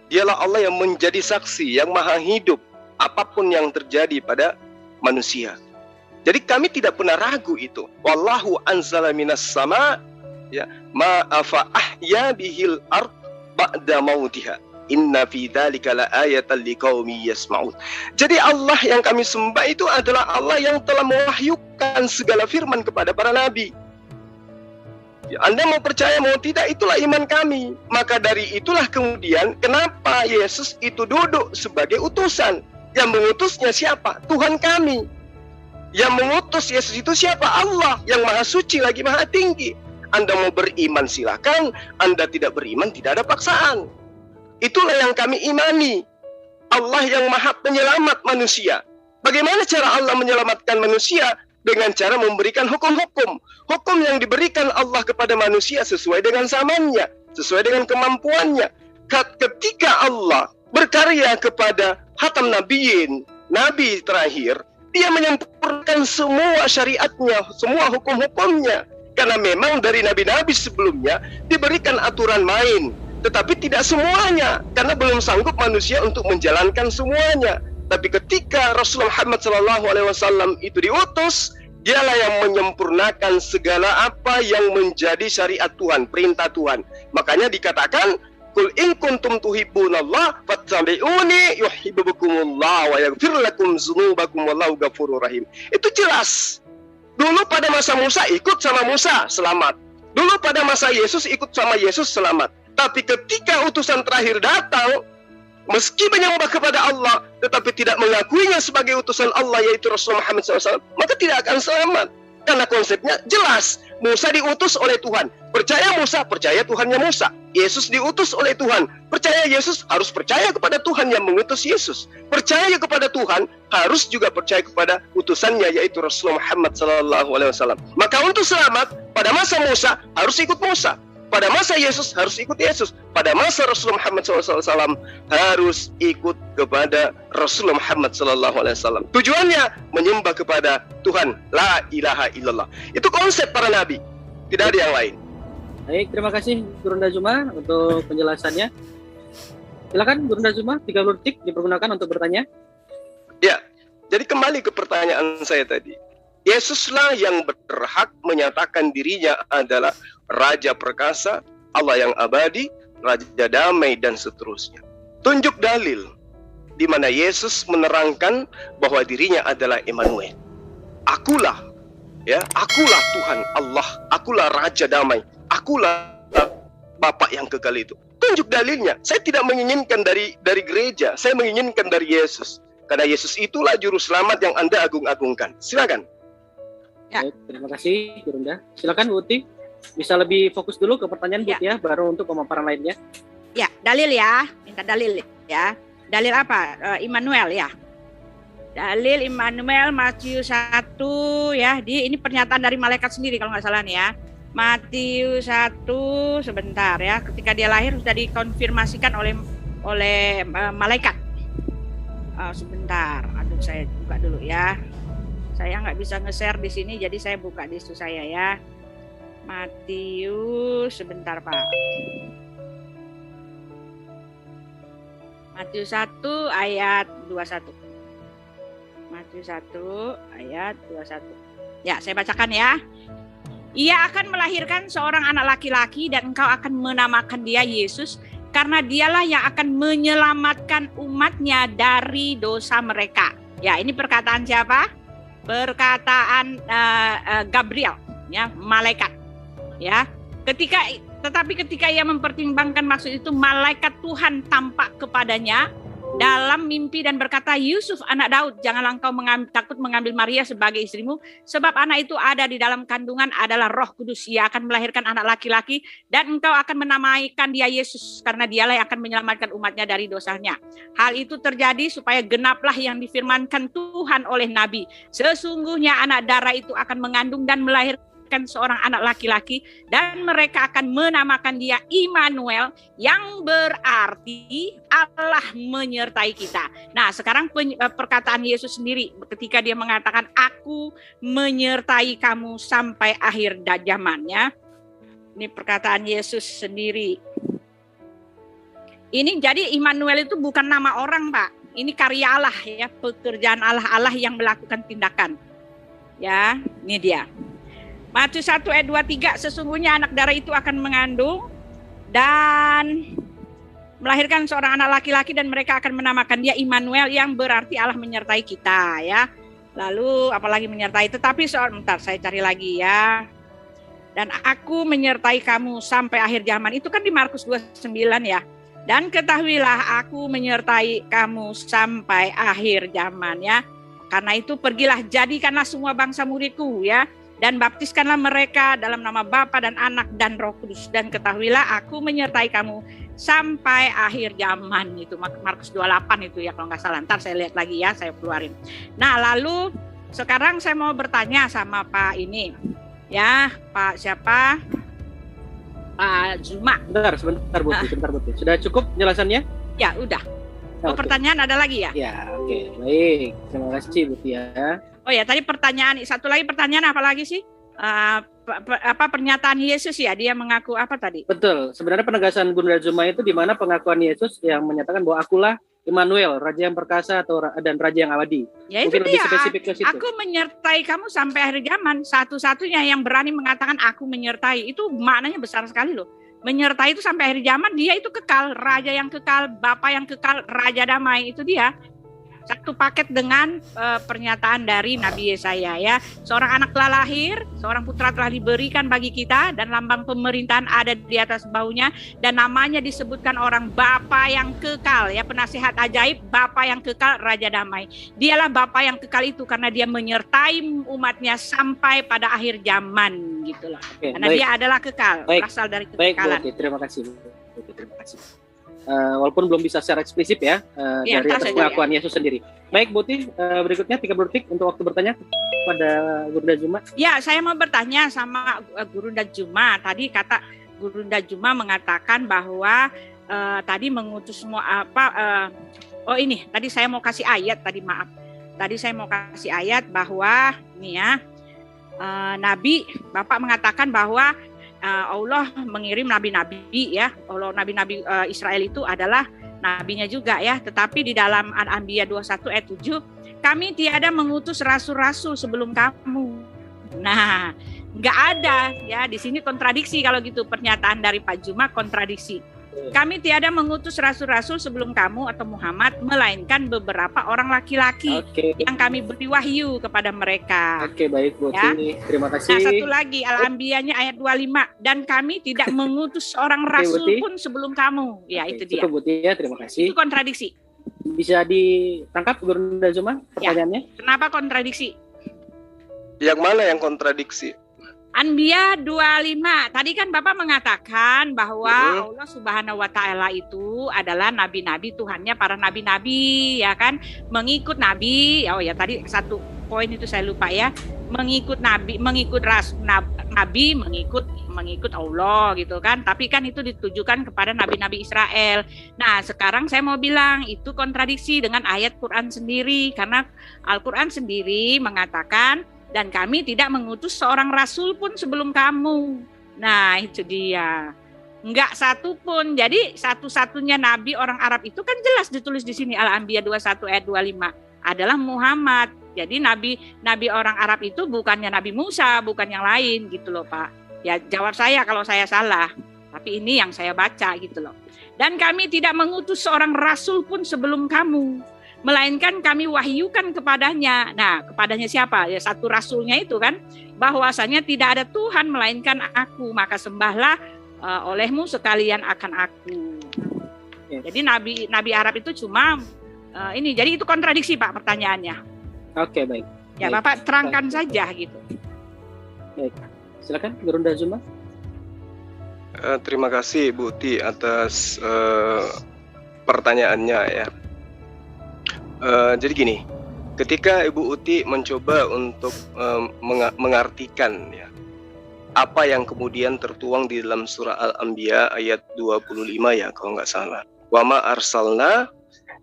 Dialah Allah yang menjadi saksi, yang maha hidup, apapun yang terjadi pada manusia. Jadi kami tidak pernah ragu itu. Wallahu anzala minas sama ya ma'afa ahya bihil ard ba'da mautiha. Inna fi dzalika laayatan liqaumin yasma'un. Jadi Allah yang kami sembah itu adalah Allah yang telah mewahyukan segala firman kepada para nabi. Ya, Anda mau percaya mau tidak, itulah iman kami. Maka dari itulah kemudian kenapa Yesus itu duduk sebagai utusan. Yang mengutusnya siapa? Tuhan kami. Yang mengutus Yesus itu siapa? Allah yang maha suci lagi maha tinggi. Anda mau beriman silakan, Anda tidak beriman tidak ada paksaan. Itulah yang kami imani. Allah yang maha penyelamat manusia. Bagaimana cara Allah menyelamatkan manusia? Dengan cara memberikan hukum-hukum. Hukum yang diberikan Allah kepada manusia sesuai dengan zamannya, sesuai dengan kemampuannya. Ketika Allah berkarya kepada Hatam Nabiyyin, Nabi terakhir, dia menyempurnakan semua syariatnya, semua hukum-hukumnya. Karena memang dari nabi-nabi sebelumnya diberikan aturan main. Tetapi tidak semuanya, karena belum sanggup manusia untuk menjalankan semuanya. Tapi ketika Rasulullah Muhammad SAW itu diutus, dialah yang menyempurnakan segala apa yang menjadi syariat Tuhan, perintah Tuhan. Makanya dikatakan, Qul in kuntum tuhibbunallah fattabi'uni yuhibbukumullah wa yaghfir lakum dzunubakum wallahu ghafurur rahim. Itu jelas. Dulu pada masa Musa ikut sama Musa, selamat. Dulu pada masa Yesus ikut sama Yesus, selamat. Tapi ketika utusan terakhir datang, meski menyembah kepada Allah, tetapi tidak mengakuinya sebagai utusan Allah, yaitu Rasulullah Muhammad SAW, maka tidak akan selamat. Karena konsepnya jelas, Musa diutus oleh Tuhan. Percaya Musa, percaya Tuhannya Musa. Yesus diutus oleh Tuhan. Percaya Yesus, harus percaya kepada Tuhan yang mengutus Yesus. Percaya kepada Tuhan, harus juga percaya kepada utusannya, yaitu Rasulullah Muhammad SAW. Maka untuk selamat, pada masa Musa, harus ikut Musa. Pada masa Yesus harus ikut Yesus. Pada masa Rasulullah Muhammad SAW harus ikut kepada Rasulullah Muhammad SAW. Tujuannya menyembah kepada Tuhan, la ilaha illallah. Itu konsep para nabi, tidak ada yang lain. Baik, terima kasih Gurunda Zuma untuk penjelasannya. Silakan Gurunda Zuma, 30 detik dipergunakan untuk bertanya. Ya, jadi kembali ke pertanyaan saya tadi. Yesuslah yang berhak menyatakan dirinya adalah Raja Perkasa, Allah yang abadi, Raja Damai, dan seterusnya. Tunjuk dalil di mana Yesus menerangkan bahwa dirinya adalah Immanuel. Akulah, ya, akulah Tuhan Allah, akulah Raja Damai, akulah Bapa yang kekal itu. Tunjuk dalilnya. Saya tidak menginginkan dari gereja, saya menginginkan dari Yesus. Karena Yesus itulah juru selamat yang Anda agung-agungkan. Silakan. Ya. Baik, terima kasih Gurunda. Silakan Bu Uti, bisa lebih fokus dulu ke pertanyaan Bu ya, baru untuk pemaparan lainnya. Ya, dalil ya, minta dalil ya. Dalil apa? Immanuel ya. Dalil Immanuel Matius 1 ya. Ini pernyataan dari malaikat sendiri kalau nggak salah nih ya. Matius 1 sebentar ya. Ketika dia lahir sudah dikonfirmasikan oleh malaikat. Sebentar, aduh saya buka dulu ya. Saya nggak bisa nge-share di sini, jadi saya buka di situ saya ya. Matius, sebentar Pak. Matius 1 ayat 21. Matius 1 ayat 21. Ya, saya bacakan ya. Ia akan melahirkan seorang anak laki-laki dan engkau akan menamakan dia Yesus, karena dialah yang akan menyelamatkan umatnya dari dosa mereka. Ya, ini perkataan siapa? Perkataan Gabriel, ya, malaikat, ya. Tetapi ketika ia mempertimbangkan maksud itu, malaikat Tuhan tampak kepadanya dalam mimpi dan berkata, Yusuf anak Daud, janganlah engkau takut mengambil Maria sebagai istrimu, sebab anak itu ada di dalam kandungan adalah Roh Kudus. Ia akan melahirkan anak laki-laki dan engkau akan menamaikan dia Yesus, karena dialah yang akan menyelamatkan umatnya dari dosanya. Hal itu terjadi supaya genaplah yang difirmankan Tuhan oleh Nabi. Sesungguhnya anak darah itu akan mengandung dan melahirkan seorang anak laki-laki, dan mereka akan menamakan dia Immanuel, yang berarti Allah menyertai kita. Nah, sekarang perkataan Yesus sendiri ketika dia mengatakan, aku menyertai kamu sampai akhir zaman, ya. Ini perkataan Yesus sendiri. Ini jadi Immanuel itu bukan nama orang, Pak. ini karya Allah ya, pekerjaan Allah yang melakukan tindakan. Ya, ini dia. Matius 1 ayat 23, sesungguhnya anak darah itu akan mengandung dan melahirkan seorang anak laki-laki dan mereka akan menamakan dia Immanuel yang berarti Allah menyertai kita ya. Lalu apalagi menyertai, tetapi bentar saya cari lagi ya. Dan aku menyertai kamu sampai akhir zaman. Itu kan di Markus 2:9 ya. Dan ketahuilah aku menyertai kamu sampai akhir zaman ya. Karena itu pergilah, jadikanlah semua bangsa muridku ya. Dan baptiskanlah mereka dalam nama Bapa dan Anak dan Roh Kudus. Dan ketahuilah aku menyertai kamu sampai akhir zaman. Itu Markus 28 itu ya kalau nggak salah. Ntar saya lihat lagi ya, saya keluarin. Nah lalu sekarang saya mau bertanya sama Pak ini. Ya Pak siapa? Pak Zuma. Sebentar Bu, sudah cukup penjelasannya? Ya udah. Oh, pertanyaan ada lagi ya? Ya, oke. Baik. Terima kasih Bu ya. Oh ya, tadi satu lagi pertanyaan apa lagi sih? Pernyataan Yesus ya, dia mengaku apa tadi? Betul. Sebenarnya penegasan Guru Zuma itu di mana pengakuan Yesus yang menyatakan bahwa akulah Immanuel, Raja yang perkasa dan Raja yang abadi. Ya itu dia. Aku menyertai kamu sampai akhir zaman. Satu-satunya yang berani mengatakan aku menyertai, itu maknanya besar sekali loh. Menyertai itu sampai akhir zaman, dia itu kekal, Raja yang kekal, Bapa yang kekal, Raja damai, itu dia. Satu paket dengan pernyataan dari Nabi Yesaya ya. Seorang anak telah lahir, seorang putra telah diberikan bagi kita dan lambang pemerintahan ada di atas bahunya dan namanya disebutkan orang Bapa yang kekal ya, penasihat ajaib, Bapa yang kekal, Raja damai. Dialah Bapa yang kekal itu karena dia menyertai umatnya sampai pada akhir zaman gitu loh. Oke, karena dia adalah kekal, berasal dari kekekalan. Baik, terima kasih. Terima kasih. Walaupun belum bisa secara eksplisit ya, dari atas pengakuan Yesus sendiri. Baik, Buti, berikutnya 30 detik untuk waktu bertanya pada Guru Zuma. Ya, saya mau bertanya sama Guru Zuma. Tadi kata Guru Zuma mengatakan bahwa tadi mengutus semua ini tadi saya mau kasih ayat tadi, maaf. Tadi saya mau kasih ayat bahwa nih ya, Nabi, Bapak mengatakan bahwa Allah mengirim nabi-nabi ya. Allah nabi-nabi Israel itu adalah nabinya juga ya. Tetapi di dalam Al-Anbiya 21 ayat 7, kami tiada mengutus rasul-rasul sebelum kamu. Nah, nggak ada ya, di sini kontradiksi kalau gitu, pernyataan dari Pak Zuma kontradiksi. Kami tiada mengutus rasul-rasul sebelum kamu atau Muhammad, melainkan beberapa orang laki-laki yang kami beri wahyu kepada mereka. Oke, baik Bu. Ya. Terima kasih. Nah, satu lagi Al-Anbiyanya ayat 25, dan kami tidak mengutus seorang rasul pun sebelum kamu. Ya, itu dia. Cukup Bu ya, terima kasih. Itu kontradiksi. Bisa ditangkap Guru Zuma pertanyaannya? Ya. Kenapa kontradiksi? Yang mana yang kontradiksi? Anbiya 25. Tadi kan Bapak mengatakan bahwa Allah Subhanahu wa taala itu adalah nabi-nabi, Tuhannya para nabi-nabi ya kan, mengikut nabi. Oh ya, tadi satu poin itu saya lupa ya. Mengikut nabi, mengikut nabi, mengikut Allah gitu kan. Tapi kan itu ditujukan kepada nabi-nabi Israel. Nah, sekarang saya mau bilang itu kontradiksi dengan ayat Quran sendiri, karena Al-Quran sendiri mengatakan dan kami tidak mengutus seorang rasul pun sebelum kamu. Nah, itu dia. Enggak satu pun. Jadi satu-satunya nabi orang Arab itu kan jelas ditulis di sini Al-Anbiya 21 ayat 25 adalah Muhammad. Jadi nabi orang Arab itu bukannya Nabi Musa, bukan yang lain gitu loh, Pak. Ya, jawab saya kalau saya salah. Tapi ini yang saya baca gitu loh. Dan kami tidak mengutus seorang rasul pun sebelum kamu, melainkan kami wahyukan kepadanya. Nah, kepadanya siapa? Ya, satu rasulnya itu kan, bahwasanya tidak ada Tuhan melainkan aku, maka sembahlah olehmu sekalian akan aku. Ya. Jadi nabi Arab itu cuma ini. Jadi itu kontradiksi, Pak, pertanyaannya. Oke, baik. Ya, baik. Bapak terangkan saja gitu. Baik. Silakan Guru Zuma. Terima kasih Bu Ti atas pertanyaannya ya. Jadi gini, ketika Ibu Uti mencoba untuk mengartikan ya, apa yang kemudian tertuang di dalam surah Al-Anbiya ayat 25 ya kalau nggak salah. Wa ma arsalna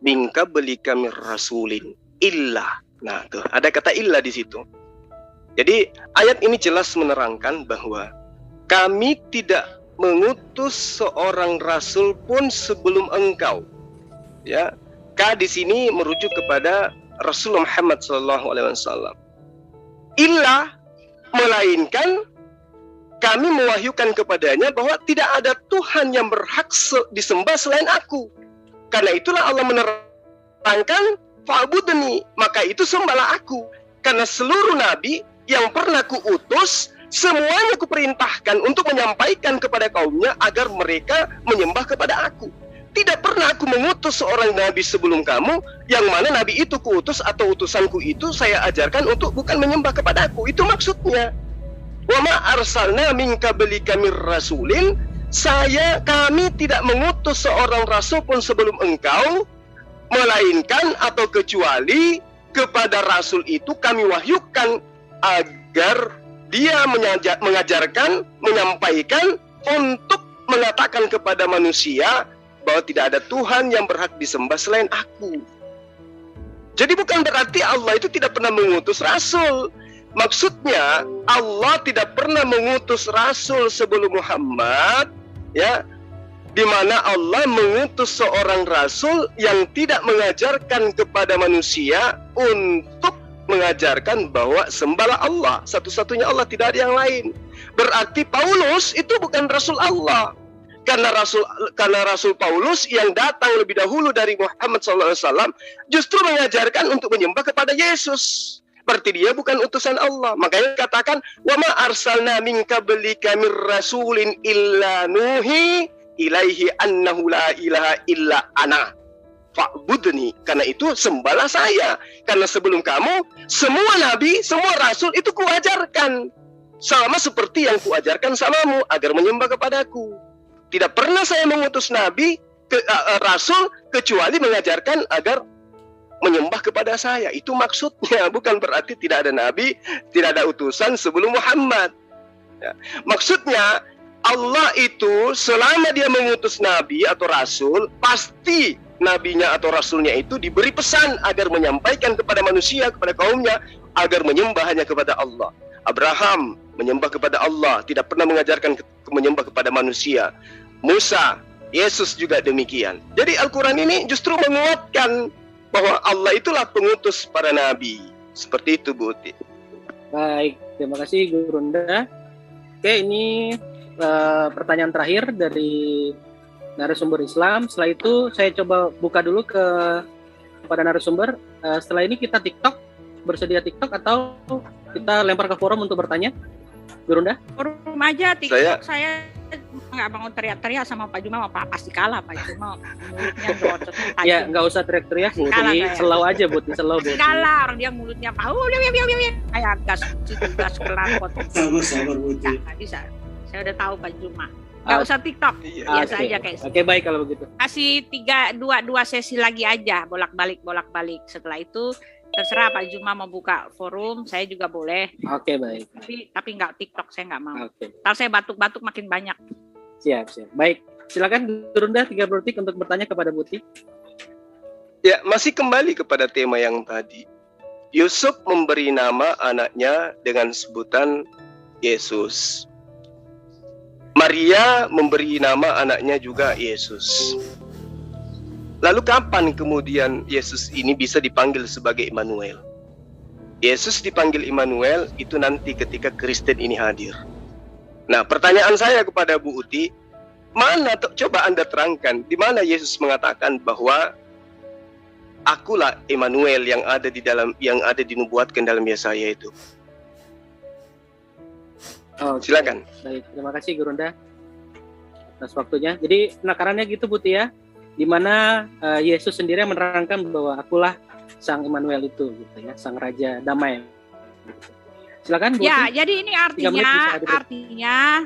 min qablika mir rasulin illa. Nah, tuh ada kata illa di situ. Jadi ayat ini jelas menerangkan bahwa kami tidak mengutus seorang rasul pun sebelum engkau. Ya. Ka di sini merujuk kepada Rasulullah Muhammad SAW. Illa, melainkan kami mewahyukan kepadanya bahwa tidak ada Tuhan yang berhak disembah selain aku. Karena itulah Allah menerangkan fa'budni, maka itu sembahlah aku. Karena seluruh nabi yang pernah kuutus, semuanya kuperintahkan untuk menyampaikan kepada kaumnya agar mereka menyembah kepada aku. Tidak pernah aku mengutus seorang nabi sebelum kamu, yang mana nabi itu kuutus atau utusanku itu saya ajarkan untuk bukan menyembah kepada aku. Itu maksudnya. Wa ma arsalna min qablika mir rasulin, kami tidak mengutus seorang rasul pun sebelum engkau, melainkan atau kecuali kepada rasul itu kami wahyukan agar dia mengajarkan, menyampaikan untuk mengatakan kepada manusia bahwa tidak ada Tuhan yang berhak disembah selain aku. Jadi bukan berarti Allah itu tidak pernah mengutus rasul. Maksudnya Allah tidak pernah mengutus rasul sebelum Muhammad, ya, di mana Allah mengutus seorang rasul yang tidak mengajarkan kepada manusia untuk mengajarkan bahwa sembahlah Allah, satu-satunya Allah, tidak ada yang lain. Berarti Paulus itu bukan rasul Allah. Karena Rasul Paulus yang datang lebih dahulu dari Muhammad SAW justru mengajarkan untuk menyembah kepada Yesus. Berarti dia bukan utusan Allah. Makanya katakan, wa ma arsalna min qablika mir rasulin illa nuhi ilaihi annahu la ilaha illa ana fa'budni. Karena itu sembahlah saya. Karena sebelum kamu semua nabi, semua rasul itu kuajarkan sama seperti yang kuajarkan samamu agar menyembah kepadaku. Tidak pernah saya mengutus nabi, rasul, kecuali mengajarkan agar menyembah kepada saya. Itu maksudnya, bukan berarti tidak ada nabi, tidak ada utusan sebelum Muhammad. Ya. Maksudnya, Allah itu selama dia mengutus nabi atau rasul, pasti nabinya atau rasulnya itu diberi pesan agar menyampaikan kepada manusia, kepada kaumnya, agar menyembah hanya kepada Allah. Abraham menyembah kepada Allah, tidak pernah mengajarkan menyembah kepada manusia. Musa, Yesus juga demikian. Jadi Al-Quran ini justru menguatkan bahwa Allah itulah pengutus para nabi. Seperti itu, Bu Uti. Baik, terima kasih Gurunda. Oke, ini pertanyaan terakhir dari narasumber Islam. Setelah itu saya coba buka dulu kepada narasumber. Setelah ini kita TikTok, bersedia TikTok atau kita lempar ke forum untuk bertanya? Gurunda? Forum aja, TikTok saya nggak mau teriak-teriak sama Pak Juma, pasti kalah Pak Juma. Mulutnya bocot. Ya, nggak usah teriak-teriak, Bu. Selau aja, Bu. Selau, Bu. Kalah, orang dia mulutnya kayak gas kelakot. Sabar, Bu. Nggak bisa. Saya udah tahu Pak Juma. Nggak usah TikTok, biasa aja kayak. Oke, baik kalau begitu. Kasih 2 sesi lagi aja, bolak-balik. Setelah itu terserah Pak Juma mau buka forum, saya juga boleh. Oke, baik. Tapi nggak TikTok, saya nggak mau. Oke. Ntar saya batuk-batuk makin banyak. Siap. Baik, silakan Gurunda 30 detik untuk bertanya kepada Buti. Ya, masih kembali kepada tema yang tadi. Yusuf memberi nama anaknya dengan sebutan Yesus. Maria memberi nama anaknya juga Yesus. Lalu kapan kemudian Yesus ini bisa dipanggil sebagai Immanuel? Yesus dipanggil Immanuel itu nanti ketika Kristen ini hadir. Nah, pertanyaan saya kepada Bu Uti, coba Anda terangkan di mana Yesus mengatakan bahwa akulah Immanuel yang ada dinubuatkan dalam Yesaya itu. Silakan. Baik, terima kasih Gurunda atas waktunya. Jadi penakarannya gitu Buti ya, di mana Yesus sendiri menerangkan bahwa akulah Sang Immanuel itu, gitu ya, Sang Raja Damai. Silakan Bu. Ya, jadi ini artinya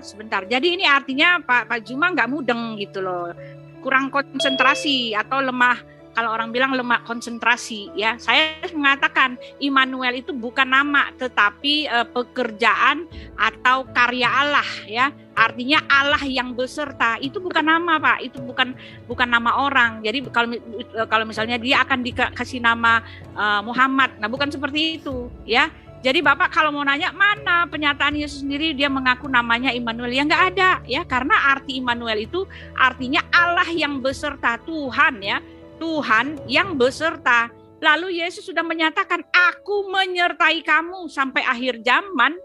sebentar. Jadi ini artinya Pak Juma nggak mudeng gitu loh, kurang konsentrasi atau lemah. Kalau orang bilang lemah konsentrasi, ya. Saya mengatakan Immanuel itu bukan nama, tetapi pekerjaan atau karya Allah, ya. Artinya Allah yang beserta. Itu bukan nama, Pak. Itu bukan nama orang. Jadi kalau misalnya dia akan dikasih nama Muhammad, nah bukan seperti itu, ya. Jadi Bapak kalau mau nanya mana penyataan Yesus sendiri dia mengaku namanya Immanuel, ya nggak ada, ya. Karena arti Immanuel itu artinya Allah yang beserta, Tuhan, ya. Tuhan yang beserta. Lalu Yesus sudah menyatakan, aku menyertai kamu sampai akhir zaman.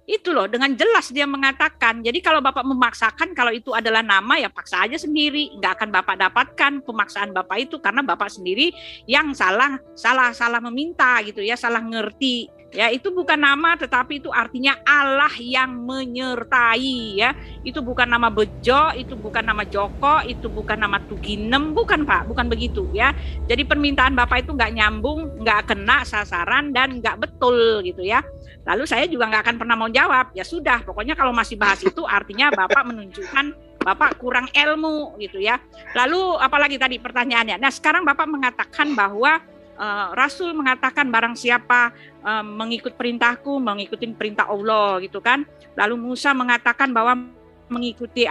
Itu loh, dengan jelas dia mengatakan. Jadi kalau Bapak memaksakan, kalau itu adalah nama, ya paksa aja sendiri. Nggak akan Bapak dapatkan pemaksaan Bapak itu, karena Bapak sendiri yang salah meminta gitu ya, salah ngerti. Ya, itu bukan nama, tetapi itu artinya Allah yang menyertai ya. Itu bukan nama Bejo, itu bukan nama Joko, itu bukan nama Tuginem, bukan Pak, bukan begitu ya. Jadi permintaan Bapak itu nggak nyambung, nggak kena sasaran, dan nggak betul gitu ya. Lalu saya juga nggak akan pernah mau jawab. Ya sudah, pokoknya kalau masih bahas itu artinya Bapak menunjukkan Bapak kurang ilmu gitu ya. Lalu apalagi tadi pertanyaannya. Nah sekarang Bapak mengatakan bahwa Rasul mengatakan barang siapa mengikut perintahku, mengikuti perintah Allah gitu kan. Lalu Musa mengatakan bahwa mengikuti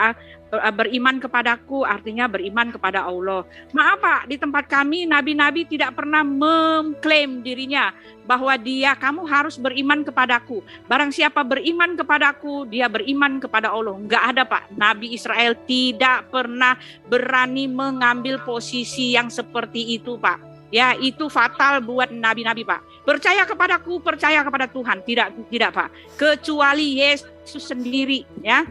beriman kepadaku artinya beriman kepada Allah. Maaf Pak, di tempat kami nabi-nabi tidak pernah mengklaim dirinya bahwa kamu harus beriman kepadaku. Barang siapa beriman kepadaku, dia beriman kepada Allah. Enggak ada Pak, Nabi Israel tidak pernah berani mengambil posisi yang seperti itu Pak. Ya, itu fatal buat nabi-nabi Pak. Percaya kepadaku, percaya kepada Tuhan. Tidak Pak. Kecuali Yesus sendiri ya.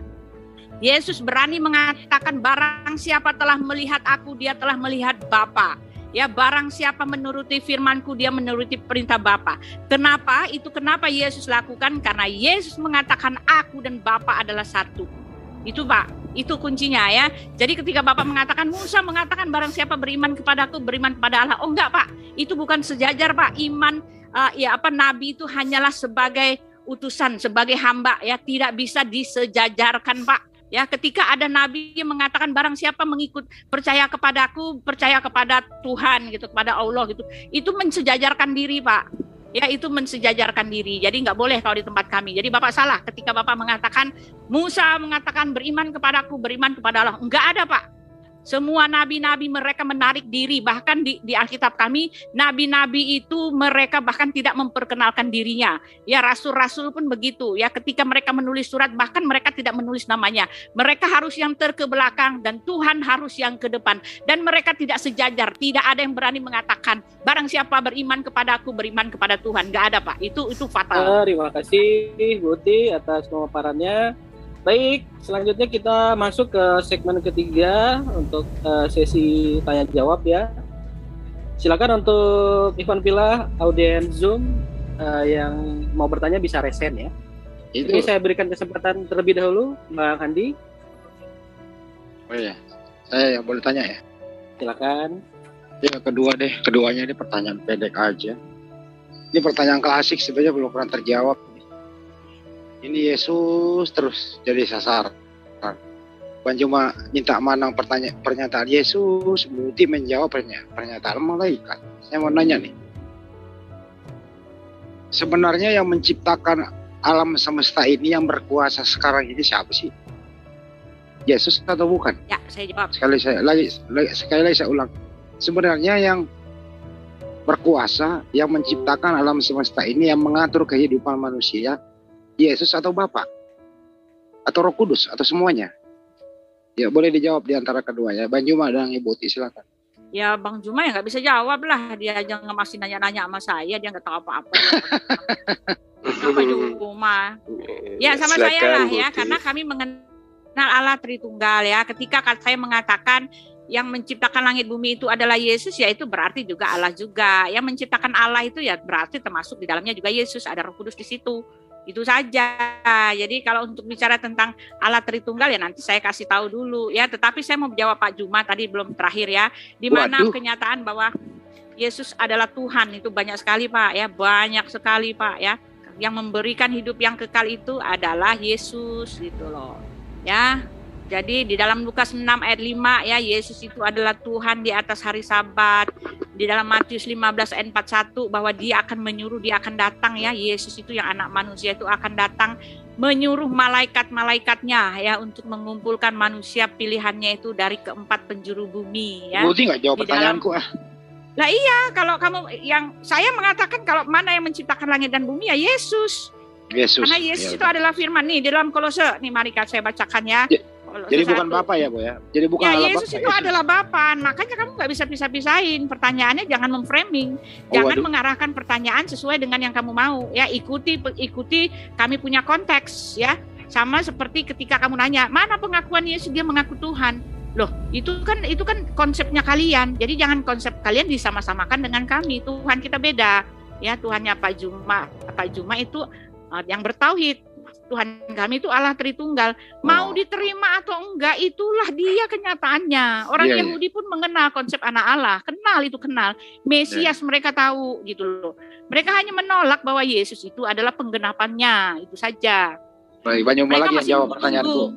Yesus berani mengatakan barang siapa telah melihat aku, dia telah melihat Bapa. Ya, barang siapa menuruti firmanku, dia menuruti perintah Bapa. Kenapa? Itu kenapa Yesus lakukan? Karena Yesus mengatakan aku dan Bapa adalah satu. Itu Pak, itu kuncinya ya. Jadi ketika Bapak mengatakan, Musa mengatakan barang siapa beriman kepadaku, beriman kepada Allah. Oh enggak Pak, itu bukan sejajar Pak. Iman nabi itu hanyalah sebagai utusan, sebagai hamba ya, tidak bisa disejajarkan Pak. Ya, ketika ada nabi yang mengatakan barang siapa mengikut percaya kepadaku, percaya kepada Tuhan gitu, kepada Allah gitu. Itu mensejajarkan diri Pak. Ya, itu mensejajarkan diri. Jadi nggak boleh kalau di tempat kami. Jadi Bapak salah ketika Bapak mengatakan Musa mengatakan beriman kepadaku, beriman kepada Allah. Enggak ada Pak. Semua nabi-nabi mereka menarik diri. Bahkan di Alkitab kami, nabi-nabi itu mereka bahkan tidak memperkenalkan dirinya. Ya, rasul-rasul pun begitu. Ya, ketika mereka menulis surat, bahkan mereka tidak menulis namanya. Mereka harus yang terkebelakang dan Tuhan harus yang ke depan. Dan mereka tidak sejajar. Tidak ada yang berani mengatakan, barang siapa beriman kepadaku, beriman kepada Tuhan. Enggak ada Pak. Itu fatal. Terima kasih Bu Uti atas pemaparannya. Baik, selanjutnya kita masuk ke segmen ketiga untuk sesi tanya jawab ya. Silakan untuk Ivan Pila, audiens Zoom yang mau bertanya bisa resen ya. Ini saya berikan kesempatan terlebih dahulu, Bang Andi. Oh iya, saya yang boleh tanya ya. Silakan. Ya keduanya ini pertanyaan pendek aja. Ini pertanyaan klasik sebenarnya belum pernah terjawab. Ini Yesus terus jadi sasaran. Bukan cuma minta manang pernyataan Yesus, berarti menjawab pernyataan malaikat. Saya mau nanya nih. Sebenarnya yang menciptakan alam semesta ini, yang berkuasa sekarang ini siapa sih? Yesus atau bukan? Ya, saya jawab. Sekali lagi saya ulang. Sebenarnya yang berkuasa, yang menciptakan alam semesta ini, yang mengatur kehidupan manusia, Yesus atau Bapa? Atau Roh Kudus? Atau semuanya? Ya, boleh dijawab di antara keduanya. Bang Juma dan Ibu Uti, silakan. Ya Bang Juma ya nggak bisa jawab lah. Dia aja masih nanya-nanya sama saya. Dia nggak tahu apa-apa. Apa Juma? Ya sama Silakan, saya lah ya. Buti. Karena kami mengenal Allah Tritunggal ya. Ketika saya mengatakan yang menciptakan langit bumi itu adalah Yesus, ya itu berarti juga Allah juga. Yang menciptakan Allah itu ya berarti termasuk di dalamnya juga Yesus. Ada Roh Kudus di situ. Itu saja. Jadi kalau untuk bicara tentang Allah Tritunggal ya nanti saya kasih tahu dulu ya. Tetapi saya mau jawab Pak Juma tadi belum terakhir ya. Di mana kenyataan bahwa Yesus adalah Tuhan itu banyak sekali Pak ya. Banyak sekali Pak ya. Yang memberikan hidup yang kekal itu adalah Yesus gitu loh. Ya. Jadi di dalam Lukas 6 ayat 5 ya, Yesus itu adalah Tuhan di atas hari Sabat. Di dalam Matius 15 ayat 41 bahwa dia akan menyuruh, dia akan datang ya. Yesus itu yang anak manusia itu akan datang menyuruh malaikat-malaikatnya ya untuk mengumpulkan manusia pilihannya itu dari keempat penjuru bumi ya. Budi nggak jawab pertanyaanku Lah iya, kalau kamu yang saya mengatakan kalau mana yang menciptakan langit dan bumi ya Yesus. Yesus. Karena Yesus itu adalah firman nih di dalam Kolose. Nih mari saya bacakan ya. Jadi bukan Bapa ya, Bu ya? Jadi bukan Allah Yesus Bapa, itu adalah Bapa. Makanya kamu nggak bisa pisah-pisahin. Pertanyaannya jangan memframing. Jangan mengarahkan pertanyaan sesuai dengan yang kamu mau. Ya, ikuti kami punya konteks ya. Sama seperti ketika kamu nanya, mana pengakuan Yesus dia mengaku Tuhan? Loh, itu kan konsepnya kalian. Jadi jangan konsep kalian disama-samakan dengan kami. Tuhan kita beda. Ya, Tuhannya Pak Juma itu yang bertauhid. Tuhan kami itu Allah Tritunggal. Mau diterima atau enggak, itulah dia kenyataannya. Orang Yahudi pun mengenal konsep anak Allah. Kenal. Mesias mereka tahu gitu loh. Mereka hanya menolak bahwa Yesus itu adalah penggenapannya. Itu saja. Baik, banyak lagi yang jawab pertanyaanku.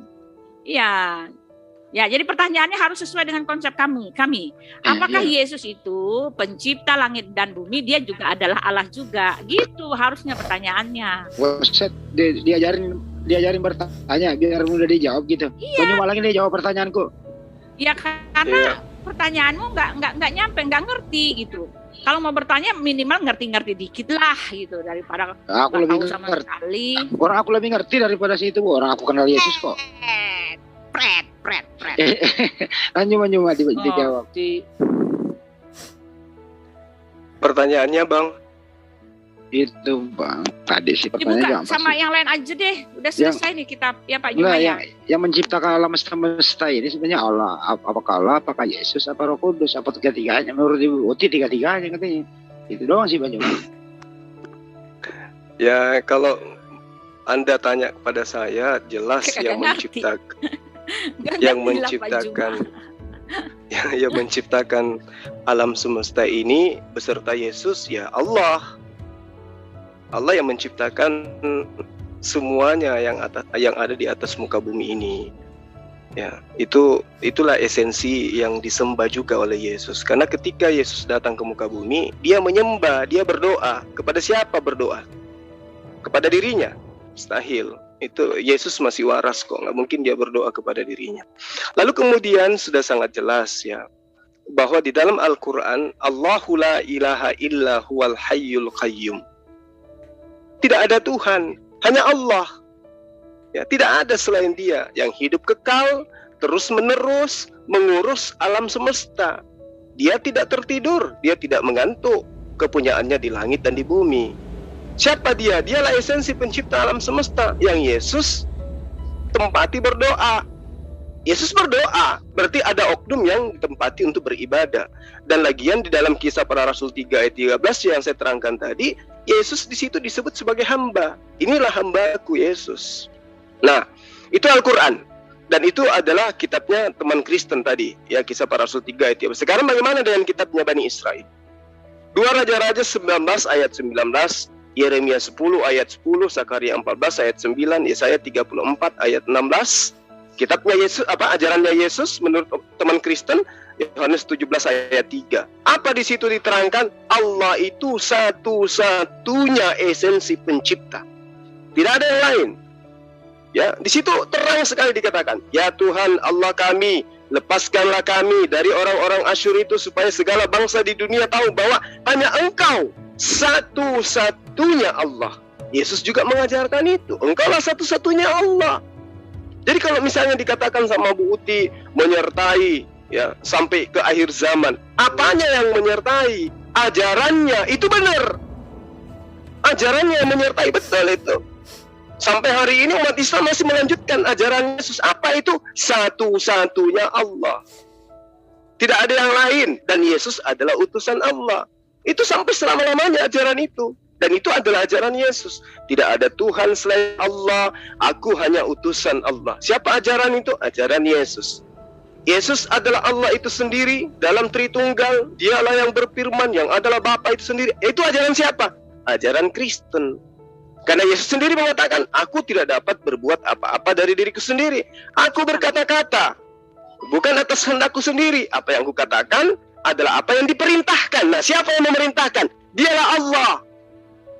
Ya, jadi pertanyaannya harus sesuai dengan konsep kami. Apakah Yesus itu pencipta langit dan bumi? Dia juga adalah Allah juga. Gitu harusnya pertanyaannya. Set, diajarin bertanya biar mudah dijawab gitu. Banyak lagi dia jawab pertanyaanku. Ya karena pertanyaanmu nggak nyampe, nggak ngerti gitu. Kalau mau bertanya minimal ngerti dikit lah gitu daripada aku lebih sama sekali. Orang aku lebih ngerti daripada situ. Orang aku kenal Yesus kok. Pret. Cuma dijawab. Pertanyaannya Bang. Itu Bang. Tadi sih pertanyaannya dibuka sama yang lain aja deh. Udah selesai nih kitab ya Pak Juma ya. Yang menciptakan alam semesta ini sebenarnya Allah. Apakah Allah, apakah Yesus, apa Roh Kudus, apa tiga-tiganya? Menurut Ibu Uti tiga-tiganya katanya. Itu doang sih Bang Juma. Ya kalau Anda tanya kepada saya, jelas yang menciptakan alam semesta ini beserta Yesus ya Allah. Allah yang menciptakan semuanya yang ada di atas muka bumi ini. Ya, itulah esensi yang disembah juga oleh Yesus. Karena ketika Yesus datang ke muka bumi, dia menyembah, dia berdoa. Kepada siapa berdoa? Kepada dirinya? Mustahil. Itu Yesus masih waras kok, nggak mungkin dia berdoa kepada dirinya. Lalu kemudian sudah sangat jelas ya bahwa di dalam Al-Quran Allahu la ilaha illa huwal hayyul qayyum. Tidak ada Tuhan, hanya Allah. Ya, tidak ada selain Dia yang hidup kekal, terus menerus mengurus alam semesta. Dia tidak tertidur, dia tidak mengantuk. Kepunyaannya di langit dan di bumi. Siapa dia? Dialah esensi pencipta alam semesta yang Yesus tempati berdoa. Yesus berdoa, berarti ada oknum yang ditempati untuk beribadah. Dan lagian di dalam Kisah Para Rasul 3 ayat 13 yang saya terangkan tadi, Yesus di situ disebut sebagai hamba. Inilah hambaku Yesus. Nah, itu Al-Quran. Dan itu adalah kitabnya teman Kristen tadi, ya Kisah Para Rasul 3 ayat 13. Sekarang bagaimana dengan kitabnya Bani Israel? 2 Raja-Raja 19 ayat 19, Yeremia 10 ayat 10, Zakaria 14 ayat 9, Yesaya 34 ayat 16. Kitabnya Yesus, ajarannya Yesus menurut teman Kristen, Yohanes 17 ayat 3. Apa di situ diterangkan? Allah itu satu-satunya esensi pencipta. Tidak ada yang lain. Ya, di situ terang sekali dikatakan, ya Tuhan Allah kami, lepaskanlah kami dari orang-orang Asyur itu supaya segala bangsa di dunia tahu bahwa hanya Engkau satu-satunya Allah. Yesus juga mengajarkan itu. Engkaulah satu-satunya Allah. Jadi kalau misalnya dikatakan sama Bu Uti menyertai ya sampai ke akhir zaman, apanya yang menyertai? Ajarannya itu benar. Ajarannya yang menyertai betul itu. Sampai hari ini umat Islam masih melanjutkan ajaran Yesus. Apa itu? Satu-satunya Allah. Tidak ada yang lain. Dan Yesus adalah utusan Allah. Itu sampai selama-lamanya ajaran itu. Dan itu adalah ajaran Yesus. Tidak ada Tuhan selain Allah. Aku hanya utusan Allah. Siapa ajaran itu? Ajaran Yesus. Yesus adalah Allah itu sendiri dalam Tritunggal. Dialah yang berfirman, yang adalah Bapa itu sendiri. Itu ajaran siapa? Ajaran Kristen. Karena Yesus sendiri mengatakan, aku tidak dapat berbuat apa-apa dari diriku sendiri. Aku berkata-kata, bukan atas hendakku sendiri. Apa yang aku katakan adalah apa yang diperintahkan. Nah, siapa yang memerintahkan? Dialah Allah.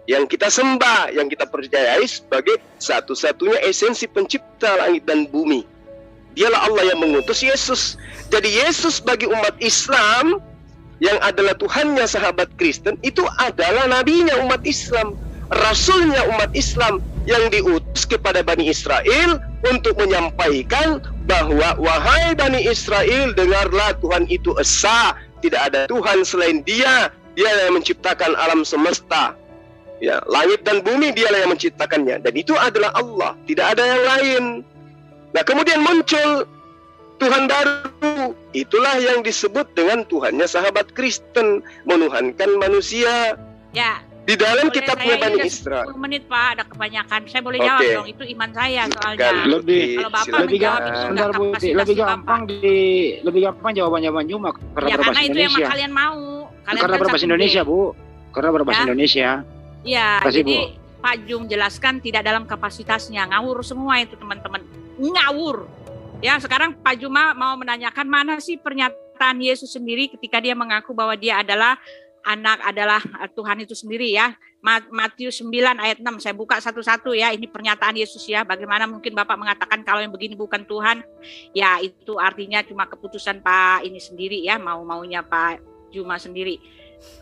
Yang kita sembah, yang kita percayai sebagai satu-satunya esensi pencipta langit dan bumi. Dialah Allah yang mengutus Yesus. Jadi Yesus bagi umat Islam, yang adalah Tuhannya sahabat Kristen, itu adalah nabinya umat Islam. Rasulnya umat Islam yang diutus kepada Bani Israel untuk menyampaikan bahwa wahai Bani Israel, dengarlah, Tuhan itu esa, tidak ada Tuhan selain Dia. Dia yang menciptakan alam semesta. Ya, langit dan bumi Dialah yang menciptakannya, dan itu adalah Allah, tidak ada yang lain. Nah, kemudian muncul Tuhan baru. Itulah yang disebut dengan Tuhannya sahabat Kristen, menuhankan manusia. Ya. Di dalam Boleh kitabnya saya Bani ini Israel. 10 menit Pak, ada kebanyakan. Saya boleh Oke. jawab dong, itu iman saya soalnya. Lebih Kalau Bapak silakan. menjawab itu sebentar enggak Bu Uti, kapasitas lebih Bapak. gampang lebih gampang jawaban Juma karena Ya berbahasa karena itu yang Indonesia. kalian mau. Kalian Karena kan berbahasa satu Indonesia, geng. Bu. Karena berbahasa Ya. Indonesia. Iya, Kasih, jadi Pak Jung jelaskan tidak dalam kapasitasnya. Ngawur semua itu teman-teman. Ngawur. Ya, sekarang Pak Juma mau menanyakan mana sih pernyataan Yesus sendiri ketika dia mengaku bahwa dia adalah Tuhan itu sendiri ya. Matius 9 ayat 6, saya buka satu-satu ya. Ini pernyataan Yesus ya. Bagaimana mungkin Bapak mengatakan kalau yang begini bukan Tuhan? Ya, itu artinya cuma keputusan Pak ini sendiri ya, mau-maunya Pak Juma sendiri.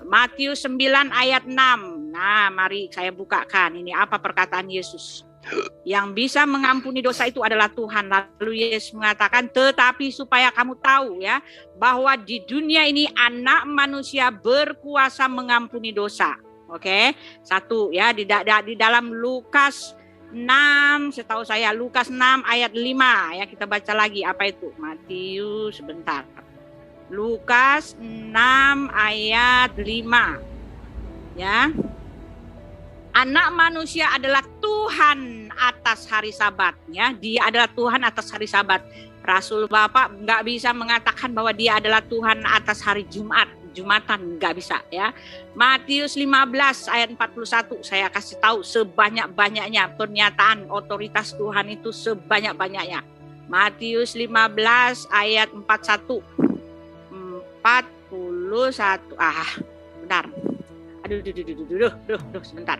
Matius 9 ayat 6. Nah, mari saya bukakan. Ini apa perkataan Yesus. Yang bisa mengampuni dosa itu adalah Tuhan. Lalu Yesus mengatakan, tetapi supaya kamu tahu ya, bahwa di dunia ini anak manusia berkuasa mengampuni dosa. Oke, satu ya, di dalam Lukas 6, setahu saya Lukas 6 ayat 5 ya, kita baca lagi apa itu. Matius sebentar. Lukas 6 ayat 5. Ya. Anak manusia adalah Tuhan atas hari Sabat ya. Dia adalah Tuhan atas hari Sabat. Rasul Bapak nggak bisa mengatakan bahwa dia adalah Tuhan atas hari Jumatan, nggak bisa ya. Matius 15 ayat 41, saya kasih tahu sebanyak-banyaknya pernyataan otoritas Tuhan itu sebanyak-banyaknya. Matius 15 ayat 41. Bentar. Aduh, sebentar.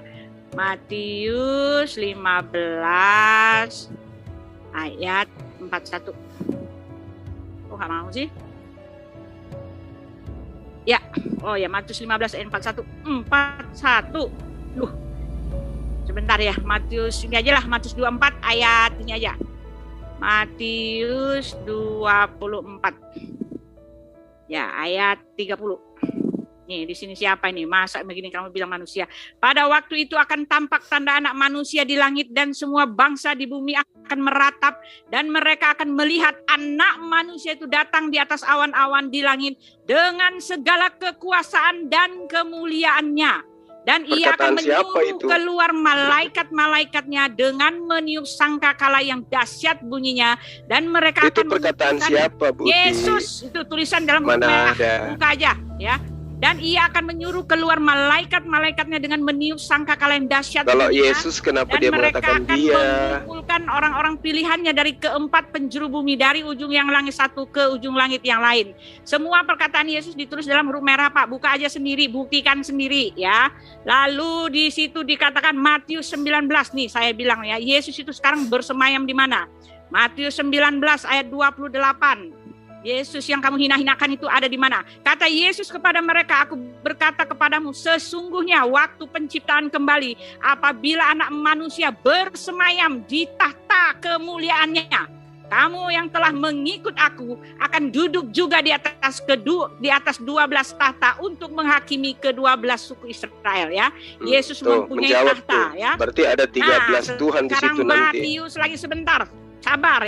Matius 15 ayat 41. Oh, nggak mau sih? Ya, oh ya, Matius 15 ayat 41. 41. Sebentar ya, Matius ini aja lah, Matius 24 ayat ini aja. Matius 24. Ya, ayat 30. Nih, di sini siapa ini? Masa begini kamu bilang manusia? Pada waktu itu akan tampak tanda anak manusia di langit dan semua bangsa di bumi akan meratap dan mereka akan melihat anak manusia itu datang di atas awan-awan di langit dengan segala kekuasaan dan kemuliaannya. Dan ia akan menyuruh keluar malaikat-malaikatnya dengan meniup sangkakala yang dahsyat bunyinya. Dan mereka itu akan perkataan siapa, Bu? Yesus, itu tulisan dalam buku Mana merah. Buka aja ya. Dan ia akan menyuruh keluar malaikat-malaikatnya dengan meniup sangkakala yang dahsyat. Kalau Yesus kenapa dia mengatakan dia? Dan mereka akan mengumpulkan orang-orang pilihannya dari keempat penjuru bumi, dari ujung yang langit satu ke ujung langit yang lain. Semua perkataan Yesus ditulis dalam huruf merah, Pak. Buka aja sendiri, buktikan sendiri ya. Lalu di situ dikatakan Matius 19 nih, saya bilang ya, Yesus itu sekarang bersemayam di mana? Matius 19 ayat 28. Yesus yang kamu hina-hinakan itu ada di mana? Kata Yesus kepada mereka, aku berkata kepadamu, sesungguhnya waktu penciptaan kembali, apabila anak manusia bersemayam di tahta kemuliaannya, kamu yang telah mengikut aku akan duduk juga di atas 12 tahta untuk menghakimi ke-12 suku Israel ya. Yesus mempunyai tahta ya. Berarti ada 13 Tuhan di situ nanti. Matius lagi sebentar. Sabar,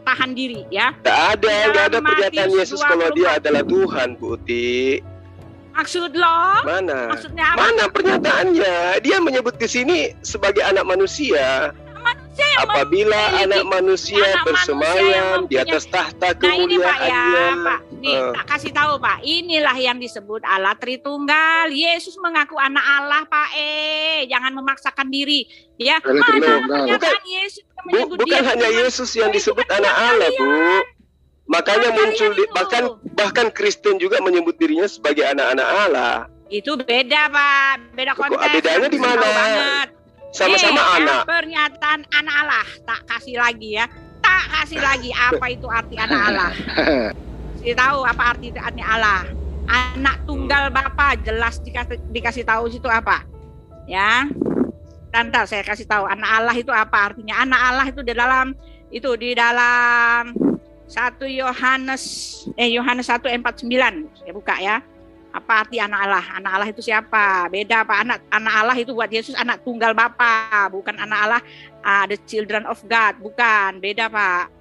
tahan diri ya. Nggak ada pernyataan Yesus kalau dia adalah Tuhan, Bu Uti. Maksud lo? Mana? Maksudnya apa? Mana pernyataannya? Dia menyebut di sini sebagai anak manusia. Apabila anak manusia bersemayam di atas tahta kemuliaannya. Nah ini Pak ya, Pak. Nih, tak kasih tahu Pak. Inilah yang disebut Allah Tritunggal. Yesus mengaku anak Allah, Pak. Jangan memaksakan diri. Ya, bukan hanya Yesus yang disebut anak Allah, Bu. Makanya muncul bahkan Kristen juga menyebut dirinya sebagai anak-anak Allah. Itu beda, Pak. Beda konteks. Bedanya di mana? Sama-sama anak. Pernyataan anak Allah. Tak kasih lagi ya. Tak kasih lagi apa itu arti anak Allah. Kasih tahu apa arti anak Allah. Anak tunggal Bapa, jelas dikasih tahu situ apa. Ya. Tante saya kasih tahu anak Allah itu apa artinya. Anak Allah itu di dalam Itu di dalam 1 Yohanes 1 ayat 49. Ya buka ya. Apa arti anak Allah? Anak Allah itu siapa? Beda Pak. Anak Allah itu buat Yesus anak tunggal Bapa, bukan anak Allah the children of God, bukan. Beda Pak.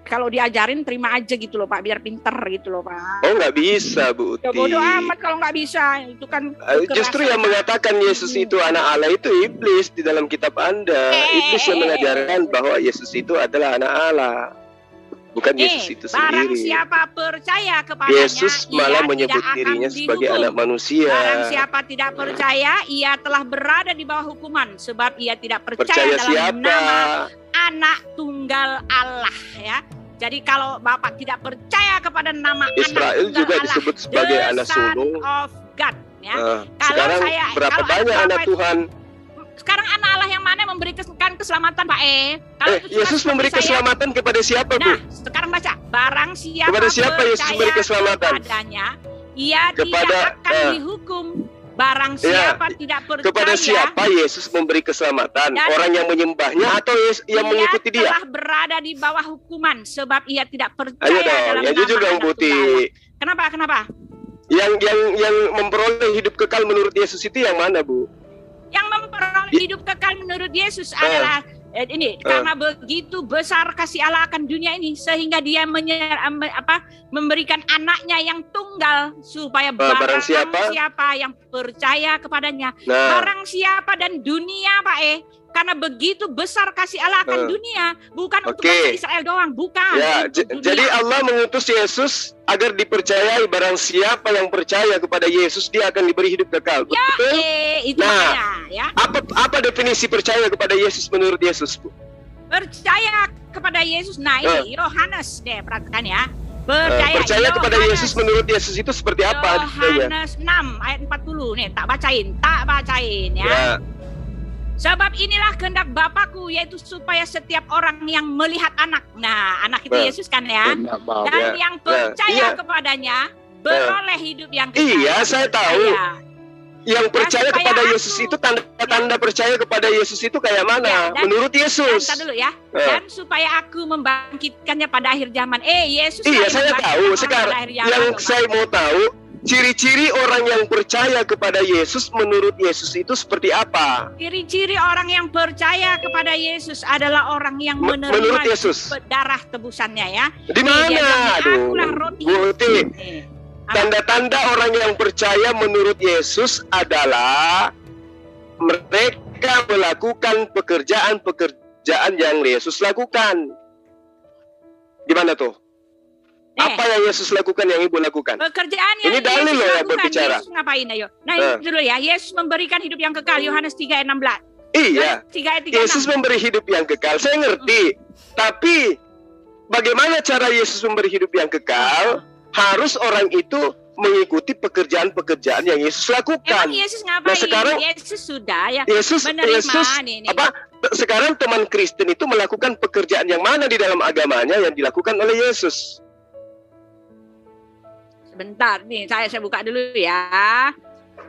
Kalau diajarin terima aja gitu loh Pak, biar pinter gitu loh Pak. Oh, nggak bisa, Bu Ya Uti. bodoh amat kalau nggak bisa. Itu kan Justru yang mengatakan Yesus itu anak Allah itu iblis di dalam kitab Anda. Iblis yang mengajarkan bahwa Yesus itu adalah anak Allah, bukan Yesus itu barang sendiri. siapa percaya kepadanya, Yesus malah ia menyebut tidak akan dirinya sebagai dihukum. anak manusia. Barang siapa tidak percaya, ia telah berada di bawah hukuman, sebab ia tidak percaya Percaya dalam siapa? nama anak tunggal Allah ya. Jadi kalau Bapak tidak percaya kepada nama Israel anak tunggal juga Allah, disebut sebagai the anak Son sulung. of God ya. Nah, Kalau sekarang saya- berapa kalau banyak Bapak anak itu- Tuhan? Sekarang anak Allah yang mana memberikan keselamatan Pak Kalau itu cuma Yesus seperti memberi saya, keselamatan kepada siapa, Bu? Nah, sekarang baca. Barang siapa Kepada siapa Yesus percaya memberi keselamatan? kepadanya, ia Kepada, tidak akan dihukum. Barang Ya, siapa tidak percaya, Kepada siapa Yesus memberi keselamatan? Dan- Orang yang menyembahnya atau yang mengikuti dia? telah berada di bawah hukuman sebab ia tidak percaya Ayo dalam dong, yang nama jujur dong, anak Buti. tunggal Allah. Kenapa? Yang memperoleh hidup kekal menurut Yesus itu yang mana, Bu? Yang memperoleh hidup kekal menurut Yesus adalah karena begitu besar kasih Allah akan dunia ini sehingga dia memberikan anaknya yang tunggal supaya barang siapa yang percaya kepadanya, Nah, barang siapa dan dunia Pak karena begitu besar kasih Allah akan dunia, bukan untuk bangsa Israel doang, bukan. ya, untuk dunia. jadi Allah mengutus Yesus agar dipercayai barang siapa yang percaya kepada Yesus dia akan diberi hidup kekal. Betul? Itu Nah, makanya, ya. Apa definisi percaya kepada Yesus menurut Yesus, Bu? Percaya kepada Yesus. Nah, ini Yohanes deh, perhatikan ya. Percaya kepada Yohanes. Yesus menurut Yesus itu seperti apa? Yohanes 6 ayat 40 nih, tak bacain ya. Ya. Sebab inilah kehendak Bapakku, yaitu supaya setiap orang yang melihat anak. Nah, anak itu Yesus kan ya. Dan yang percaya kepadanya beroleh hidup yang kekal. Iya, saya tahu. Yang percaya supaya kepada aku- Yesus itu tanda-tanda percaya kepada Yesus itu kayak mana? Menurut Yesus. Dan dulu ya. Dan supaya aku membangkitkannya pada akhir zaman. Yesus. Iya, saya tahu. orang Sekarang pada akhir zaman, yang Pak. saya mau tahu, ciri-ciri orang yang percaya kepada Yesus menurut Yesus itu seperti apa? Ciri-ciri orang yang percaya kepada Yesus adalah orang yang Menurut menerima Yesus. darah tebusannya ya. Di mana? Dia bilang, Aduh, "Akulah roti." Buti. Apa? Tanda-tanda orang yang percaya menurut Yesus adalah mereka melakukan pekerjaan-pekerjaan yang Yesus lakukan. Gimana tuh? Apa yang Yesus lakukan yang Ibu lakukan? Pekerjaan yang Ini dalil Yesus loh yang lakukan. berbicara. Yesus ngapain ayo? Nah, ini dulu ya. Yesus memberikan hidup yang kekal. Yohanes 3 ayat 16. Iya. 3 ayat 36. Yesus memberi hidup yang kekal. Saya ngerti. Tapi bagaimana cara Yesus memberi hidup yang kekal? Harus orang itu mengikuti pekerjaan-pekerjaan yang Yesus lakukan. Emang Yesus ngapain? Nah, sekarang Yesus sudah ya Yesus menerima nih. sekarang teman Kristen itu melakukan pekerjaan yang mana di dalam agamanya yang dilakukan oleh Yesus? Sebentar nih, saya buka dulu ya.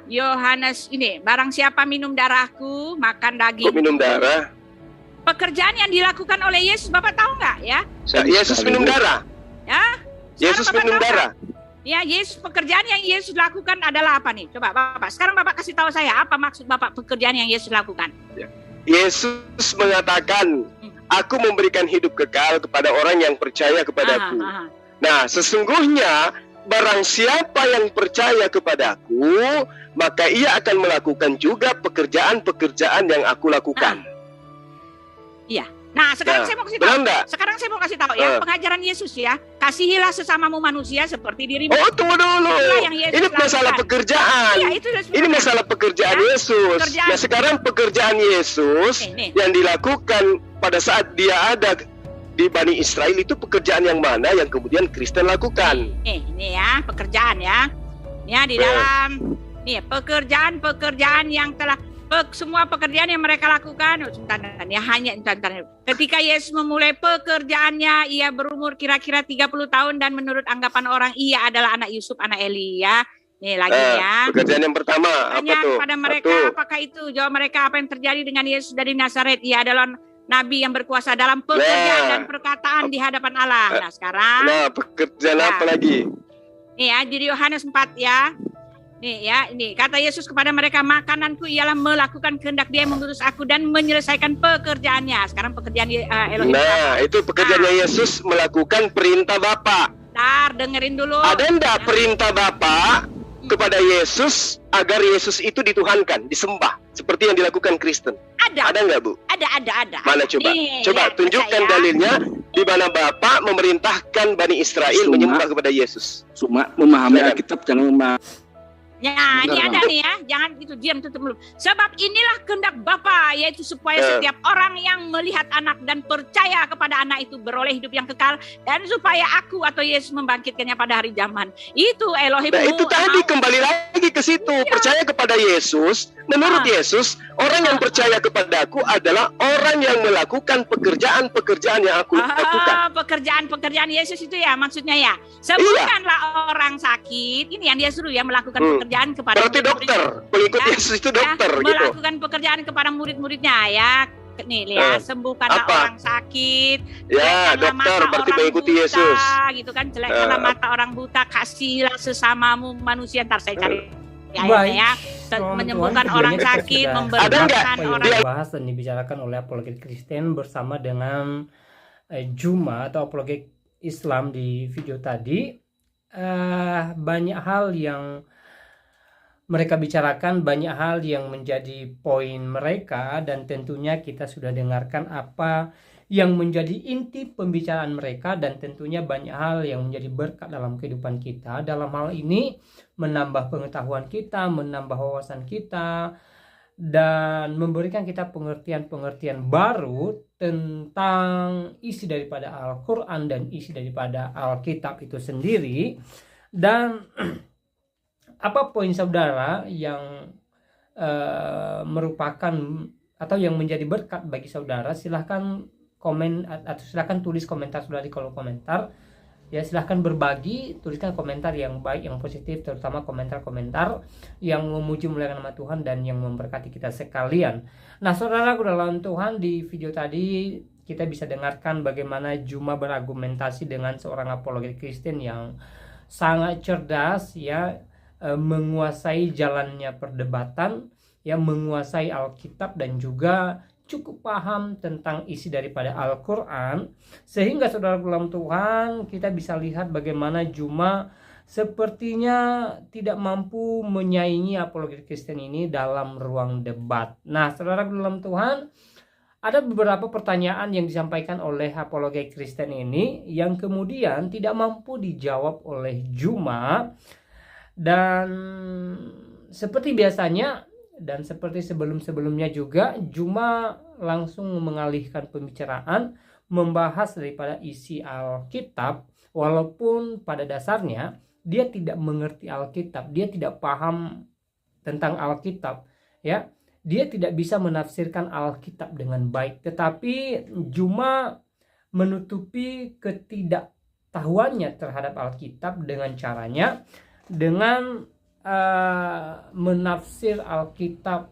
Yohanes ini, barang siapa minum darahku, makan daging. Kok minum darah? Pekerjaan yang dilakukan oleh Yesus, Bapak tahu nggak ya? Yesus minum darah. Ya. Yesus Bapak minum tahu darah. nggak? Ya, Yesus pekerjaan yang Yesus lakukan adalah apa nih? Coba Bapak. Sekarang Bapak kasih tahu saya apa maksud Bapak pekerjaan yang Yesus lakukan. Yesus mengatakan, aku memberikan hidup kekal kepada orang yang percaya kepadaku. Nah, sesungguhnya barang siapa yang percaya kepadaku, maka ia akan melakukan juga pekerjaan-pekerjaan yang aku lakukan. Iya. Nah, sekarang saya mau kasih tahu. Sekarang saya mau kasih tahu ya, pengajaran Yesus ya. Kasihilah sesamamu manusia seperti dirimu. Oh, tunggu dulu. Ini masalah pekerjaan. Iya, itu ini masalah pekerjaan Yesus. Nah, sekarang pekerjaan Yesus yang dilakukan pada saat dia ada di Bani Israel itu pekerjaan yang mana yang kemudian Kristen lakukan? Ini ya, pekerjaan ya. Ya, di dalam nih pekerjaan-pekerjaan yang telah semua pekerjaan yang mereka lakukan, ketika Yesus memulai pekerjaannya, ia berumur kira-kira 30 tahun dan menurut anggapan orang ia adalah anak Yusuf, anak Eli ya. Nih lagi ya. Pekerjaan yang pertama tanya apa tuh? Kepada mereka apakah itu? Jawab mereka, apa yang terjadi dengan Yesus dari Nazaret? Ia adalah nabi yang berkuasa dalam pekerjaan Nah. dan perkataan di hadapan Allah. Nah, sekarang Nah, pekerjaan Ya. apa lagi? nih ya, di Yohanes 4 ya. Nih ya, ini kata Yesus kepada mereka, makananku ialah melakukan kehendak Dia yang mengutus aku dan menyelesaikan pekerjaannya. Sekarang pekerjaan Elohim. Nah, itu pekerjaannya Yesus melakukan perintah Bapa. Bentar, dengerin dulu. Ada enggak perintah Bapa kepada Yesus agar Yesus itu dituhankan, disembah seperti yang dilakukan Kristen? Ada, Ada enggak, Bu? ada. Mana coba? Nih, Coba lihat, tunjukkan baca ya. dalilnya di mana Bapa memerintahkan Bani Israel Semua. menyembah kepada Yesus. Cuma memahami Silakan. Alkitab jangan memahami. Ya, Bentar, ini Bang. ada nih ya, jangan itu diam tutup dulu. Sebab inilah kehendak Bapa, yaitu supaya setiap orang yang melihat anak dan percaya kepada anak itu beroleh hidup yang kekal, dan supaya aku atau Yesus membangkitkannya pada hari zaman. Itu Elohim. Nah, itu tadi kembali lagi ke situ. Percaya kepada Yesus. Menurut Yesus, orang yang percaya kepadaku adalah orang yang melakukan pekerjaan-pekerjaan yang aku lakukan. Pekerjaan Yesus itu ya maksudnya ya. Sembuhkanlah orang sakit. Ini yang dia suruh ya, melakukan pekerjaan kepada Berarti dokter, pengikut Ya, Yesus itu dokter gitu. melakukan pekerjaan kepada murid-muridnya ya. Nih lihat, sembuhkanlah apa? orang sakit. Ya, jelekkanlah dokter mata berarti orang mengikuti buta, Yesus. gitu kan, jelekkanlah mata orang buta, kasihlah sesamamu manusia. Ntar saya cari Baik. ya. Selamat Menyembuhkan Tuhan, orang keduanya sakit, sudah Ada nggak? memberkatkan apa yang orang. dibahas dan dibicarakan oleh apologet Kristen bersama dengan Juma atau apologet Islam di video tadi. Banyak hal yang mereka bicarakan, banyak hal yang menjadi poin mereka, dan tentunya kita sudah dengarkan apa yang menjadi inti pembicaraan mereka, dan tentunya banyak hal yang menjadi berkat dalam kehidupan kita. Dalam hal ini menambah pengetahuan kita, menambah wawasan kita, dan memberikan kita pengertian-pengertian baru tentang isi daripada Al-Quran dan isi daripada Alkitab itu sendiri. Dan apa poin saudara yang merupakan atau yang menjadi berkat bagi saudara? Silahkan komen atau silahkan tulis komentar saudara di kolom komentar. Ya, silahkan berbagi, tuliskan komentar yang baik, yang positif, terutama komentar-komentar yang memuji muliakan nama Tuhan dan yang memberkati kita sekalian. Nah, saudara dalam Tuhan, di video tadi kita bisa dengarkan bagaimana Juma berargumentasi dengan seorang apologet Kristen yang sangat cerdas, ya, menguasai jalannya perdebatan, ya, menguasai Alkitab dan juga cukup paham tentang isi daripada Al-Quran, sehingga saudara dalam Tuhan kita bisa lihat bagaimana Juma sepertinya tidak mampu menyaingi apologet Kristen ini dalam ruang debat. Nah, saudara dalam Tuhan, ada beberapa pertanyaan yang disampaikan oleh apologet Kristen ini yang kemudian tidak mampu dijawab oleh Juma, dan seperti biasanya dan seperti sebelum-sebelumnya juga, Juma langsung mengalihkan pembicaraan, membahas daripada isi Alkitab, walaupun pada dasarnya dia tidak mengerti Alkitab, dia tidak paham tentang Alkitab, ya, dia tidak bisa menafsirkan Alkitab dengan baik. Tetapi Juma menutupi ketidaktahuannya terhadap Alkitab dengan caranya, dengan menafsir Alkitab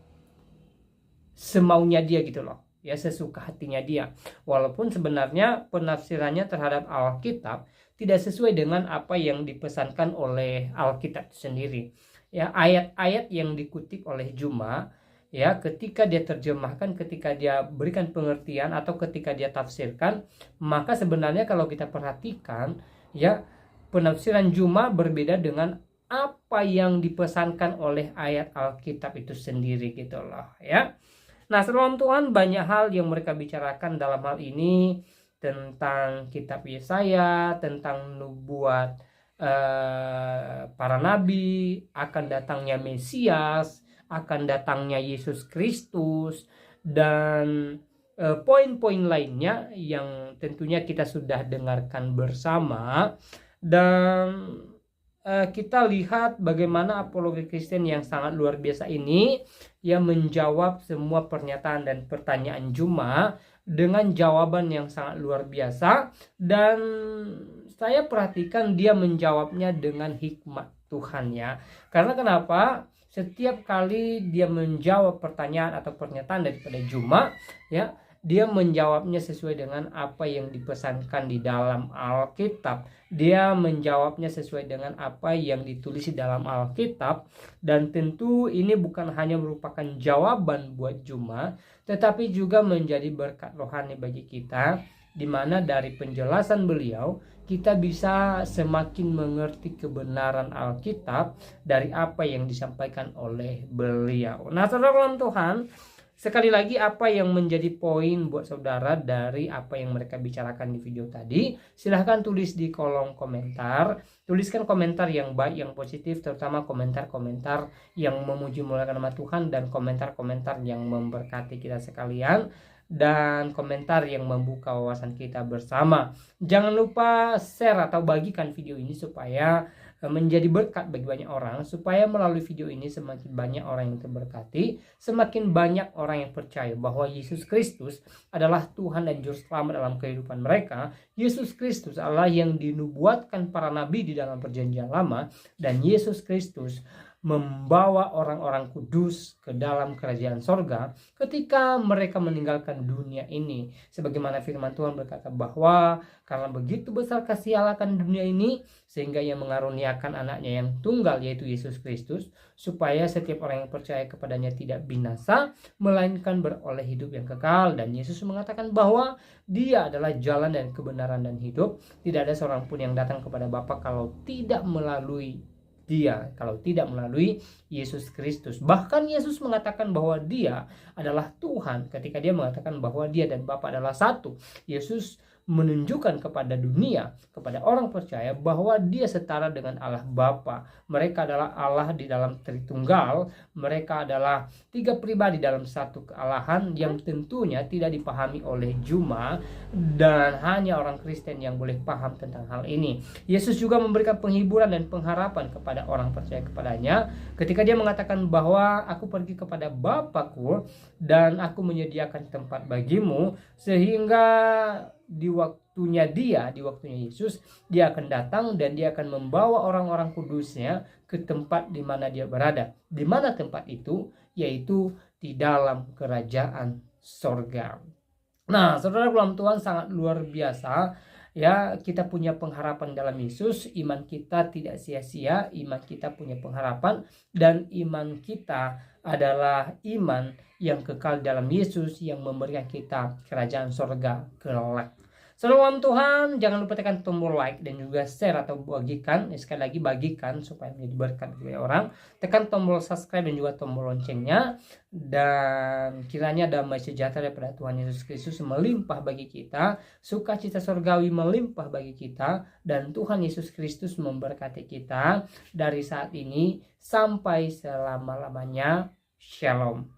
semaunya dia gitu loh, ya, sesuka hatinya dia, walaupun sebenarnya penafsirannya terhadap Alkitab tidak sesuai dengan apa yang dipesankan oleh Alkitab sendiri. Ya, ayat-ayat yang dikutip oleh Juma, ya, ketika dia terjemahkan, ketika dia berikan pengertian atau ketika dia tafsirkan, maka sebenarnya kalau kita perhatikan, ya, penafsiran Juma berbeda dengan apa yang dipesankan oleh ayat Alkitab itu sendiri gitu loh, ya. Nah, saudara Tuhan, banyak hal yang mereka bicarakan dalam hal ini tentang kitab Yesaya, tentang nubuat para nabi, akan datangnya Mesias, akan datangnya Yesus Kristus, dan poin-poin lainnya yang tentunya kita sudah dengarkan bersama. Dan kita lihat bagaimana apologet Kristen yang sangat luar biasa ini yang menjawab semua pernyataan dan pertanyaan Juma dengan jawaban yang sangat luar biasa, dan saya perhatikan dia menjawabnya dengan hikmat Tuhan, ya. Karena kenapa? Setiap kali dia menjawab pertanyaan atau pernyataan daripada Juma, ya, dia menjawabnya sesuai dengan apa yang dipesankan di dalam Alkitab. Dia menjawabnya sesuai dengan apa yang ditulis di dalam Alkitab. Dan tentu ini bukan hanya merupakan jawaban buat Juma, tetapi juga menjadi berkat rohani bagi kita, di mana dari penjelasan beliau kita bisa semakin mengerti kebenaran Alkitab dari apa yang disampaikan oleh beliau. Nah, saudara dalam Tuhan, sekali lagi apa yang menjadi poin buat saudara dari apa yang mereka bicarakan di video tadi? Silahkan tulis di kolom komentar. Tuliskan komentar yang baik, yang positif, terutama komentar-komentar yang memuji muliakan nama Tuhan dan komentar-komentar yang memberkati kita sekalian, dan komentar yang membuka wawasan kita bersama. Jangan lupa share atau bagikan video ini supaya menjadi berkat bagi banyak orang, supaya melalui video ini semakin banyak orang yang terberkati, semakin banyak orang yang percaya bahwa Yesus Kristus adalah Tuhan dan Juru Selamat dalam kehidupan mereka. Yesus Kristus adalah yang dinubuatkan para nabi di dalam perjanjian lama, dan Yesus Kristus membawa orang-orang kudus ke dalam kerajaan sorga ketika mereka meninggalkan dunia ini. Sebagaimana firman Tuhan berkata bahwa karena begitu besar kasih Allah akan dunia ini, sehingga Ia mengaruniakan anaknya yang tunggal, yaitu Yesus Kristus, supaya setiap orang yang percaya kepadanya tidak binasa, melainkan beroleh hidup yang kekal. Dan Yesus mengatakan bahwa Dia adalah jalan dan kebenaran dan hidup. Tidak ada seorang pun yang datang kepada Bapa kalau tidak melalui Dia, kalau tidak melalui Yesus Kristus. Bahkan Yesus mengatakan bahwa Dia adalah Tuhan ketika Dia mengatakan bahwa Dia dan Bapa adalah satu. Yesus menunjukkan kepada dunia, kepada orang percaya, bahwa Dia setara dengan Allah Bapa. Mereka adalah Allah di dalam Tritunggal. Mereka adalah tiga pribadi dalam satu kealahan yang tentunya tidak dipahami oleh Juma, dan hanya orang Kristen yang boleh paham tentang hal ini. Yesus juga memberikan penghiburan dan pengharapan kepada orang percaya kepadanya ketika Dia mengatakan bahwa aku pergi kepada Bapa-Ku dan aku menyediakan tempat bagimu, sehingga di waktunya Yesus, Dia akan datang dan Dia akan membawa orang-orang kudusnya ke tempat di mana Dia berada. Di mana tempat itu? Yaitu di dalam kerajaan sorga. Nah, saudara dalam Tuhan, sangat luar biasa ya, kita punya pengharapan dalam Yesus. Iman kita tidak sia-sia, iman kita punya pengharapan, dan iman kita adalah iman yang kekal dalam Yesus yang memberikan kita kerajaan sorga kelak. Saudara dalam Tuhan, jangan lupa tekan tombol like dan juga share atau bagikan. Sekali lagi, bagikan supaya menjadi berkat bagi orang. Tekan tombol subscribe dan juga tombol loncengnya. Dan kiranya damai sejahtera daripada Tuhan Yesus Kristus melimpah bagi kita, sukacita surgawi melimpah bagi kita, dan Tuhan Yesus Kristus memberkati kita dari saat ini sampai selama-lamanya. Shalom.